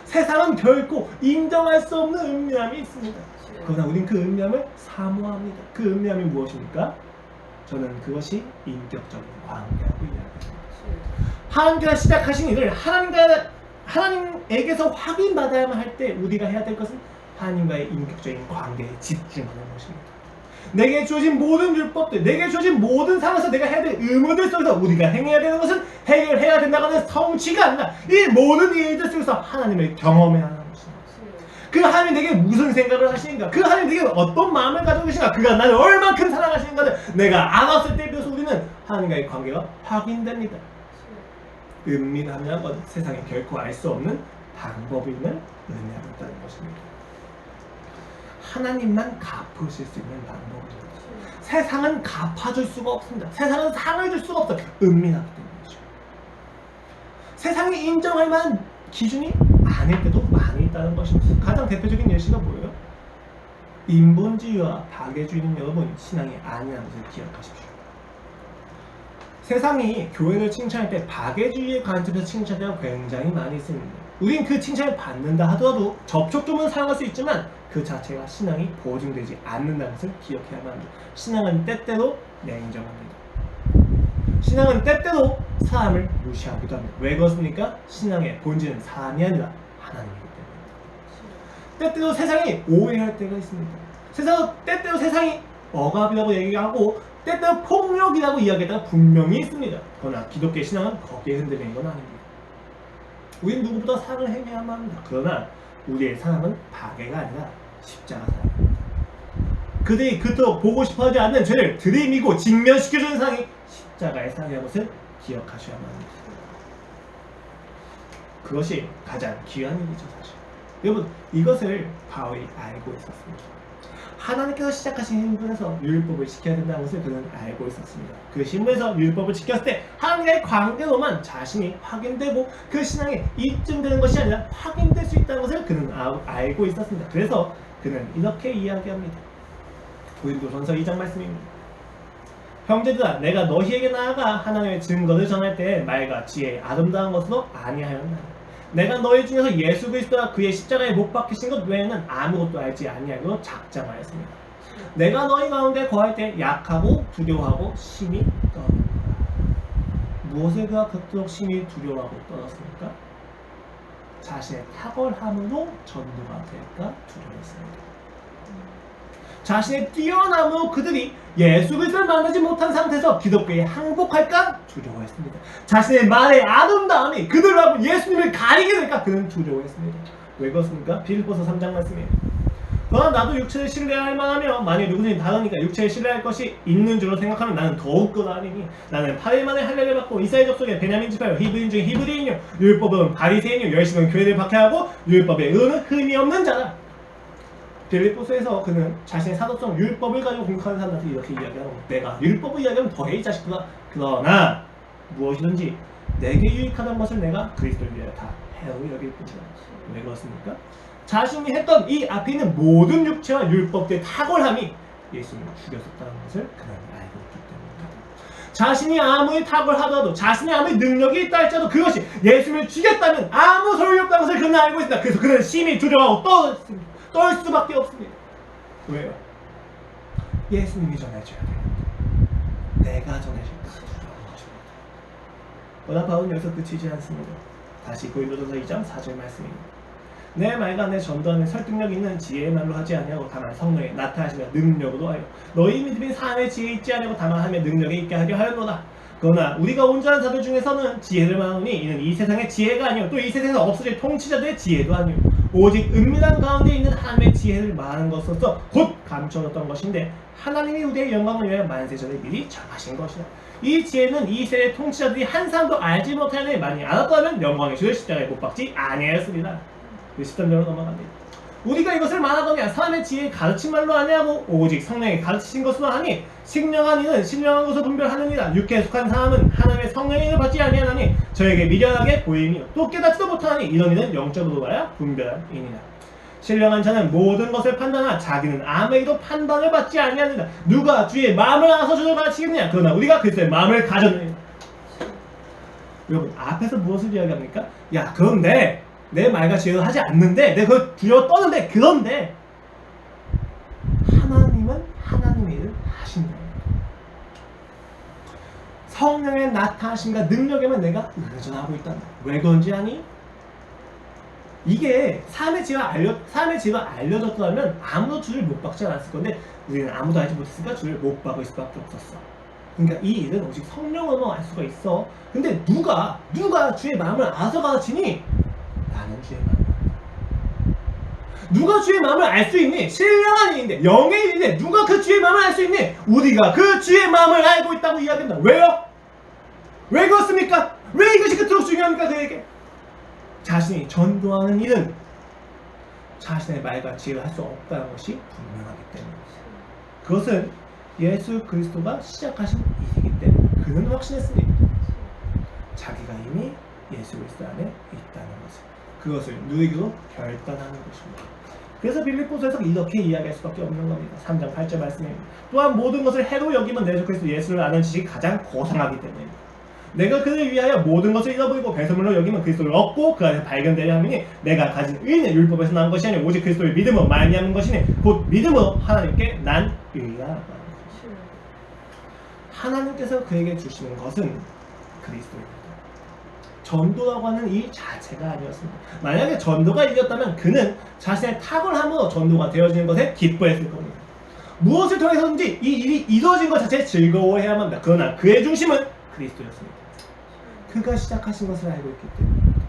세상은 결코 인정할 수 없는 은밀함이 있습니다. 그러나 우린 그 은밀함을 사모합니다. 그 은밀함이 무엇입니까? 저는 그것이 인격적인 관계라고 이야기합니다. 하나님께서 시작하신 일을 하나님에게서 확인받아야만 할 때 우리가 해야 될 것은 하나님과의 인격적인 관계에 집중하는 것입니다. 내게 주어진 모든 율법들, 내게 주어진 모든 상황에서 내가 해야 될 의무들 속에서 우리가 행해야 되는 것은 해결해야 된다고 하는 성취가 아니라 이 모든 일들 속에서 하나님을 경험해야 하는 것입니다. 그 하나님이 내게 무슨 생각을 하시는가, 그 하나님이 내게 어떤 마음을 가지고 계신가, 그가 나를 얼만큼 사랑하시는가를 내가 알았을 때 비로소 우리는 하나님과의 관계가 확인됩니다. 은밀함이란 건 세상에 결코 알 수 없는 방법이 있는 은혜가 있다는 것입니다. 하나님만 갚으실 수 있는 방법입니다. 세상은 갚아줄 수가 없습니다. 세상은 상을 줄 수가 없어요. 은밀하기 때문이죠. 세상이 인정할 만한 기준이 아닐 때도 많이 있다는 것입니다. 가장 대표적인 예시가 뭐예요? 인본주의와 박애주의는 여러분 신앙이 아니라는 것을 기억하십시오. 세상이 교회를 칭찬할 때 박애주의의 관점에서 칭찬할 때가 굉장히 많이 있습니다. 우린 그 칭찬을 받는다 하더라도 접촉점은 사용할 수 있지만 그 자체가 신앙이 보증되지 않는다는 것을 기억해야만 합니다. 신앙은 때때로 냉정합니다. 신앙은 때때로 사람을 무시하기도 합니다. 왜 그렇습니까? 신앙의 본질은 사람이 아니라 하나님이기 때문입니다. 때때로 세상이 오해할 때가 있습니다. 때때로 세상이 억압이라고 얘기하고 때때로 폭력이라고 이야기할 때가 분명히 있습니다. 그러나 기독교의 신앙은 거기에 흔들리는 건 아닙니다. 우린 누구보다 사랑을 행해야만 합니다. 그러나 우리의 사랑은 박애가 아니라 십자가 사랑입니다. 그들이 그토록 보고 싶어하지 않는 죄를 들이미고 직면시켜주는 사랑이 십자가의 사랑이라는 것을 기억하셔야만 합니다. 그것이 가장 귀한 일이죠, 사실. 여러분, 이것을 바울이 알고 있었습니다. 하나님께서 시작하신 신분에서 율법을 지켜야 된다는 것을 그는 알고 있었습니다. 그 신분에서 율법을 지켰을 때 하나님과의 관계로만 자신이 확인되고 그 신앙이 입증되는 것이 아니라 확인될 수 있다는 것을 그는 알고 있었습니다. 그래서 그는 이렇게 이야기합니다. 고린도전서 2장 말씀입니다. 형제들아, 내가 너희에게 나아가 하나님의 증거를 전할 때 말과 지혜의 아름다운 것으로 아니하였나니 내가 너희 중에서 예수 그리스도와 그의 십자가에 못 박히신 것 외에는 아무것도 알지 아니하고 작정하였습니다. 내가 너희 가운데 거할 때 약하고 두려워하고 심히 떨었다. 무엇을 그가 그토록 심히 두려워하고 떨었습니까? 자신의 탁월함으로 전도가 될까 두려워했습니다. 자신의 뛰어남으로 그들이 예수 그리스도를 만나지 못한 상태에서 기독교에 항복할까 두려워했습니다. 자신의 말의 아름다움이 그들을 하고 예수님을 가리게 될까 그는 두려워했습니다. 왜 그렇습니까? 빌립보서 3장 말씀이에요. 그러나 나도 육체를 신뢰할 만하며 만일 누구든지 다르니까 육체를 신뢰할 것이 있는 줄로 생각하면 나는 더욱 그러하리니 나는 8일 만에 할례를 받고 이스라엘 족속의 베냐민 지파요 히브리인 중 히브리인이요 율법은 바리새인이요 열심은 교회를 박해하고 율법의 의는 흠이 없는 자라. 빌립보서에서 그는 자신의 사도성 율법을 가지고 공격하는 사람한테 이렇게 이야기하고 내가 율법을 이야기하면 더해 이 자식들아. 그러나 무엇이든지 내게 유익하다는 것을 내가 그리스도를 위하여 다 해오리 여길 뿐이다. 왜 그렇습니까? 자신이 했던 이 앞에 있는 모든 육체와 율법들의 탁월함이 예수님을 죽였었다는 것을 그는 알고 있기 때문입니다. 자신이 아무리 탁월하더라도 자신이 아무리 능력이 있다 할지라도 그것이 예수님을 죽였다면 아무 소용이 없다는 것을 그는 알고 있습니다. 그래서 그는 심히 두려워하고 떨 수밖에 없습니다. 왜요? 예수님이 전해줘야 되는데 내가 전해줄까 두려운 것입니다. 그러나 바울은 여기서 그치지 않습니다. 다시 고린도전서 2장 4절 말씀입니다. 내 말과 내 전도함에 설득력 있는 지혜의 말로 하지 아니하고 다만 성령의 나타나시며 능력으로 하여 너희 믿음이 사람의 지혜에 있지 아니하고 다만 하며 능력에 있게 하려 하였노라. 그러나 우리가 온전한 자들 중에서는 지혜를 말하노니 이는 이 세상의 지혜가 아니요 또 이 세상에서 없어질 통치자들의 지혜도 아니요 오직 은밀한 가운데 있는 하나님의 지혜를 말하는 것으로서 곧 감춰졌던 것인데 하나님이 우리의 영광을 위하여 만세전에 미리 정하신 것이다. 이 지혜는 이 세대의 통치자들이 한 사람도 알지 못하는 많이 알았다면 영광의 주를 십자가에 못 박지 아니하였습니다. 13절로 넘어갑니다. 우리가 이것을 말하거냐 사람의 지혜의 가르친 말로 아니하고 오직 성령이 가르치신 것으로 하니 신령한 이는 신령한 것을 분별하느니라. 육체에 속한 사람은 하나님의 성령의 인을 받지 아니하나니 저에게 미련하게 보이며 또 깨닫지도 못하나니 이런 이는 영적으로 봐야 분별한 이니라. 신령한 자는 모든 것을 판단하나 자기는 아무에게도 판단을 받지 아니하느니라. 누가 주의 마음을 알아서 주를 가르치겠느냐. 그러나 우리가 그리스도의 마음을 가졌느니라. 여러분 앞에서 무엇을 이야기합니까? 야 그런데 내 말과 지혜로 하지 않는데 내가 그걸 두려워 떠는데 그런데 하나님은 하나님의 일을 하신다. 성령의 나타나심과 능력에만 내가 의존하고 있다. 왜 그런지 아니? 이게 삶의 지혜가 알려졌더라면 아무도 주를 못 박지 않았을 건데 우리는 아무도 알지 못했으니까 주를 못 박을 수밖에 없었어. 그러니까 이 일은 오직 성령으로만 알 수가 있어. 근데 누가 주의 마음을 알아서 가르치니? 나는 주의 마음을 안다. 누가 주의 마음을 알 수 있니? 신령한 일인데 영의 일인데 누가 그 주의 마음을 알 수 있니? 우리가 그 주의 마음을 알고 있다고 이야기합니다. 왜요? 왜 그렇습니까? 왜 이것이 그토록 중요합니까? 그에게 자신이 전도하는 일은 자신의 말과 지혜를 할 수 없다는 것이 분명하기 때문입니다. 그것은 예수 그리스도가 시작하신 일이기 때문에 그는 확신했습니다. 자기가 이미 예수 그리스도 안에 있다는 것을 그것을 누리기로 결단하는 것입니다. 그래서 빌립보서에서 이렇게 이야기할 수밖에 없는 겁니다. 3장 8절 말씀입니다. 또한 모든 것을 해로 여기면 내 주 그리스도 예수를 아는 지식이 가장 고상하기 때문입니다. 내가 그를 위하여 모든 것을 잃어버리고 배설물로 여기면 그리스도를 얻고 그 안에서 발견되려 함이니 내가 가진 의는 율법에서 나온 것이 아니오 오직 그리스도의 믿음으로 말미암은 것이니 곧 믿음으로 하나님께 난 의라. 하나님께서 그에게 주시는 것은 그리스도입니다. 전도라고 하는 일 자체가 아니었습니다. 만약에 전도가 일이었다면 그는 자신의 탁월함으로 전도가 되어지는 것에 기뻐했을 겁니다. 무엇을 통해서든지 이 일이 이루어진 것 자체에 즐거워해야만 합니다. 그러나 그의 중심은 그리스도였습니다. 그가 시작하신 것을 알고 있기 때문입니다.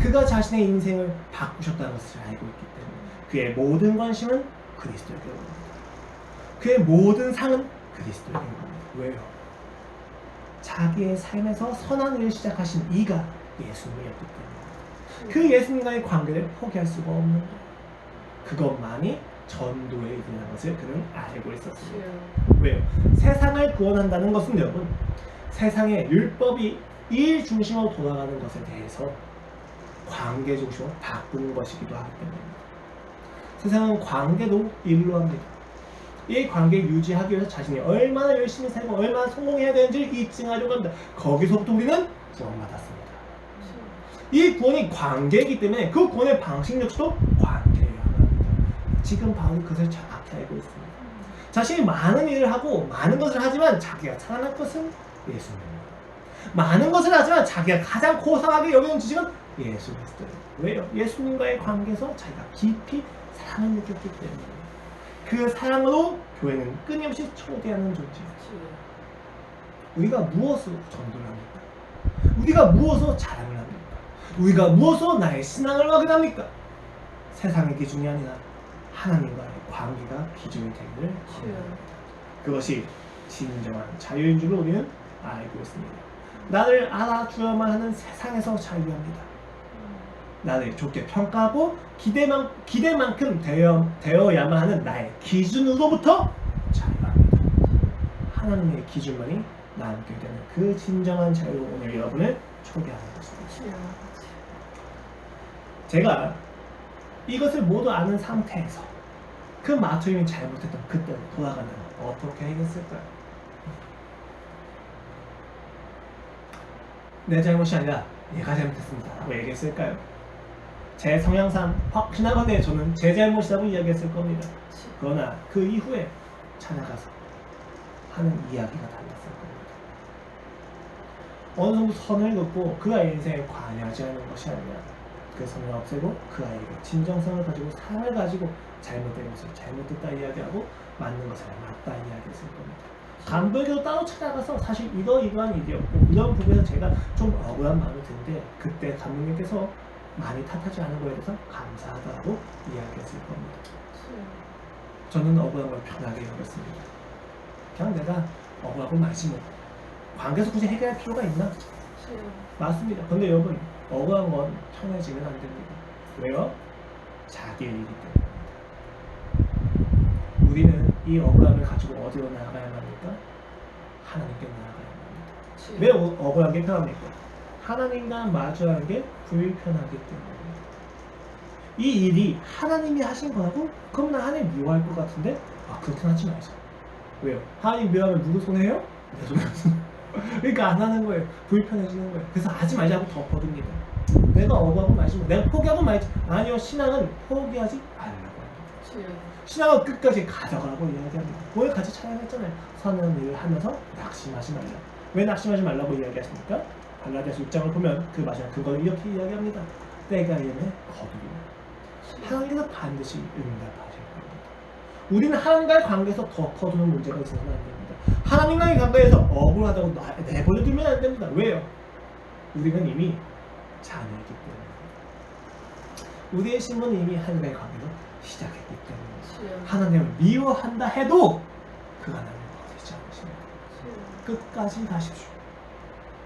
그가 자신의 인생을 바꾸셨다는 것을 알고 있기 때문에 그의 모든 관심은 그리스도에게 옵니다. 그의 모든 상은 그리스도에게 옵니다. 왜요? 자기의 삶에서 선한 일을 시작하신 이가 예수님이었기 때문에 그 예수님과의 관계를 포기할 수가 없는 거예요. 그것만이 전도의 일이라는 것을 그는 알고 있었습니다. 왜요? 세상을 구원한다는 것은 여러분 세상의 율법이 일 중심으로 돌아가는 것에 대해서 관계 중심으로 바꾸는 것이기도 하기 때문입니다. 세상은 관계도 일로 합니다. 이 관계를 유지하기 위해서 자신이 얼마나 열심히 살고 얼마나 성공해야 되는지를 입증하려고 합니다. 거기서부터 우리는 구원받았습니다. 이 구원이 관계이기 때문에 그 구원의 방식 역시도 관계여야 합니다. 지금 바울이 그것을 정확히 알고 있습니다. 자신이 많은 일을 하고 많은 것을 하지만 자기가 사랑할 것은 예수님입니다. 많은 것을 하지만 자기가 가장 고상하게 여기는 지식은 예수 그리스도예요. 왜요? 예수님과의 관계에서 자기가 깊이 사랑을 느꼈기 때문에 그 사랑으로 교회는 끊임없이 초대하는 존재예요. 우리가 무엇으로 전도를 합니까? 우리가 무엇으로 자랑을 합니까? 우리가 무엇으로 나의 신앙을 확인합니까? 세상의 기준이 아니라 하나님과의 관계가 기준이 되기를 바랍니다. 그것이 진정한 자유인 줄로 우리는 알고 있습니다. 나를 알아주어야만 하는 세상에서 자유합니다. 나를 좋게 평가하고 기대만큼 되어야만 하는 나의 기준으로부터 자유합니다. 하나님의 기준만이 남게 되는 그 진정한 자유로 오늘 여러분을 초대하는 것입니다. 제가 이것을 모두 아는 상태에서 그 마투임이 잘못했던 그때로 돌아간다면 어떻게 하겠을까요? 내 잘못이 아니라 얘가 잘못했습니다 라고 얘기했을까요? 제 성향상 확신하건대 저는 제 잘못이라고 이야기했을 겁니다. 그러나 그 이후에 찾아가서 하는 이야기가 달랐을 겁니다. 어느 정도 선을 긋고 그 아이의 인생에 관여하지 않는 것이 아니라 그 선을 없애고 그 아이에게 진정성을 가지고 사랑을 가지고 잘못된 것을 잘못됐다 이야기하고 맞는 것을 맞다 이야기했을 겁니다. 간부에게도 따로 찾아가서 사실 이러한 일이었고 이런 부분에서 제가 좀 억울한 마음이 드는데 그때 간부님께서 많이 탓하지 않은 거에 대해서 감사하다고 이야기했을 겁니다. 저는 억울한 걸 편하게 여겼습니다. 그냥 내가 억울하고 말지 뭐 관계에서 굳이 해결할 필요가 있나? 맞습니다. 근데 여러분 억울한 건 편해지면 안 됩니다. 왜요? 자기의 일이기 때문입니다. 우리는 이 억울함을 가지고 어디로 나아가야만 합니까? 하나님께 나아가야만 합니다. 왜 억울한 게 편합니까? 하나님과 마주하는 게 불편하기 때문입니다. 이 일이 하나님이 하신 거라고? 그럼 나 하나님 미워할 것 같은데? 그렇게는 하지 말자. 왜요? 하나님 미워하면 누구 손해요? 내 손해. 그러니까 안 하는 거예요. 불편해지는 거예요. 그래서 하지 말자고 덮어둡니다. 내가 억울하고 말지 뭐 내가 포기하고 말지. 아니요, 신앙은 포기하지 말라고 합니다. 신앙은 끝까지 가져가라고 이야기합니다. 오늘 같이 찬양했잖아요. 선한 일을 하면서 낙심하지 말라. 왜 낙심하지 말라고 이야기하십니까? 갈라디아서 6장을 보면 그 마지막 그걸 이렇게 이야기합니다. 때가 이르면 거두리라. 하나님께서 반드시 응답하실 겁니다. 우리는 하나님과의 관계에서 덮어두는 문제가 있어서는 안 됩니다. 하나님과의 관계에서 억울하다고 내버려두면 안 됩니다. 왜요? 우리는 이미 자녀이기 때문에 우리의 신분은 이미 하나님과의 관계로 시작했기 때문에 하나님을 미워한다 해도 그 하나님을 거두지 않으십니다. 끝까지 가십시오.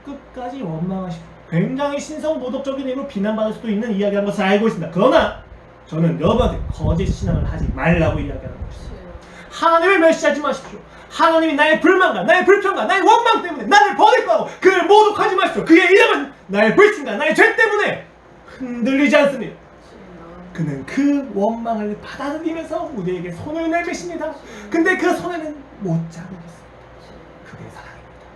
끝까지 원망하십시오. 굉장히 신성모독적인 힘으로 비난받을 수도 있는 이야기라는 것을 알고 있습니다. 그러나 저는 여러분한테 거짓 신앙을 하지 말라고 이야기하는 것입니다. 하나님을 멸시하지 마십시오. 하나님이 나의 불만과 나의 불평과 나의 원망 때문에 나를 버릴 거라고 그를 모독하지 마십시오. 그의 이름은 나의 불신과 나의 죄 때문에 흔들리지 않습니다. 그는 그 원망을 받아들이면서 우리에게 손을 내미십니다. 근데 그 손에는 못 잡으겠습니다. 그게 사랑입니다.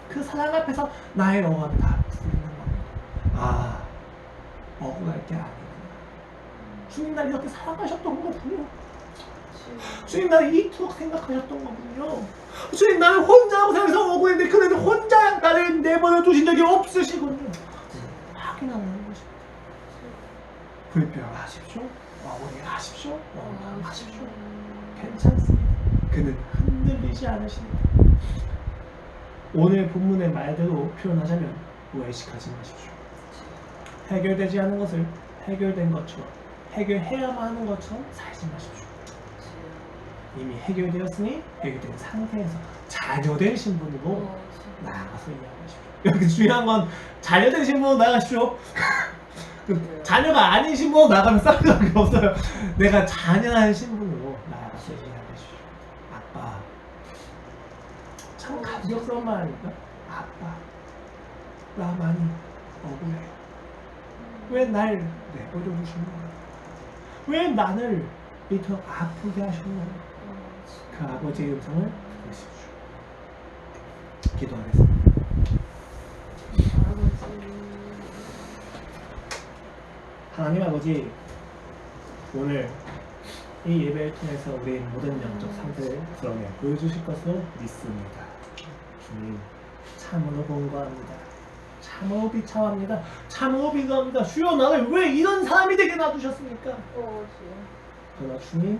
그 사랑 앞에서 나의 억울함이 다 풀리는 겁니다. 억울할 게 아니구나. 주님 나를 이렇게 사랑하셨던 거군요. 주님 나를 이토록 생각하셨던 거군요. 주님 나를 혼자라고 생각해서 억울했는데 그는 혼자 나를 내버려 두신 적이 없으시군요. 확인하는 것입니다. 불평하십시오. 억울해하십시오. 원망하십시오. 괜찮습니다. 그는 흔들리지 않으십니다. 오늘 본문의 말대로 표현하자면 외식하지 마십시오. 해결되지 않은 것을 해결된 것처럼 해결해야만 하는 것처럼 살지 마십시오. 이미 해결되었으니 해결된 상태에서 자녀된 신분으로 나아가서 이야기하십시오. 여기 중요한 건 자녀된 신분으로 나아가십시오. 자녀가 아닌 신분으로 나가면 쌍욕이 없어요. 내가 자녀한 신분으로 나아가서 이야기하십시오. 아빠, 참 감격스러운 말 아닙니까? 아빠, 나 많이 억울해. 왜 날 내버려 두신 거야? 왜 나를 이토록 아프게 하셨나요? 그 아버지의 음성을 들으십시오. 기도하겠습니다. 하나님 아버지, 오늘 이 예배를 통해서 우리의 모든 영적 상태를 드러내 보여주실 것을 믿습니다. 주님, 참으로 공고합니다. 참으로 비참합니다. 참으로 비교합니다. 주여, 나를 왜 이런 사람이 되게 놔두셨습니까? 그러나 주님,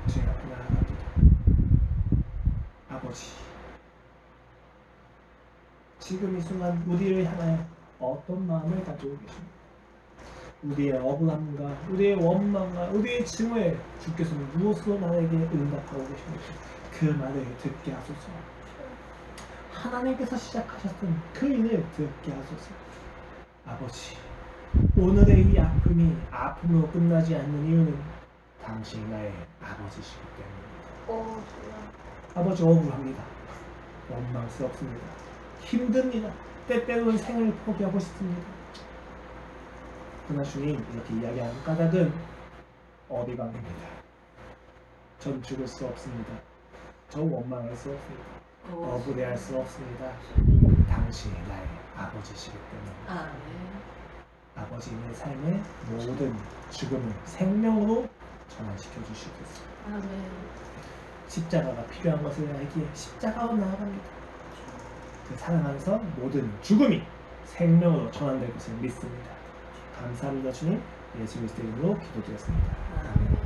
제 앞에 나아갑니다. 아버지, 지금 이 순간 우리를 향하여 어떤 마음을 가지고 계십니까? 우리의 억울함과 우리의 원망과 우리의 증오에 주께서는 무엇으로 나에게 응답하고 계십니까? 그 말을 듣게 하소서. 하나님께서 시작하셨던 그 일을 듣게 하소서. 아버지, 오늘의 이 아픔이 아픔으로 끝나지 않는 이유는 당신이 나의 아버지시기 때문입니다. 아버지, 억울합니다. 원망스럽습니다. 힘듭니다. 때때로는 생을 포기하고 싶습니다. 그러나 주님, 이렇게 이야기하는 까닭은 어디방입니다. 전 죽을 수 없습니다. 저 원망할 수 없습니다. 어부대할 수 없습니다. 당신이 나의 아버지시기 때문에 아, 네. 아버지의 삶의 모든 죽음을 생명으로 전환시켜 주시겠습니다. 아, 네. 십자가가 필요한 것을 알기에 십자가로 나아갑니다. 그 사랑하면서 모든 죽음이 생명으로 전환될 것을 믿습니다. 감사합니다 주님. 예수 그리스도 이름으로 기도드렸습니다. 아, 네.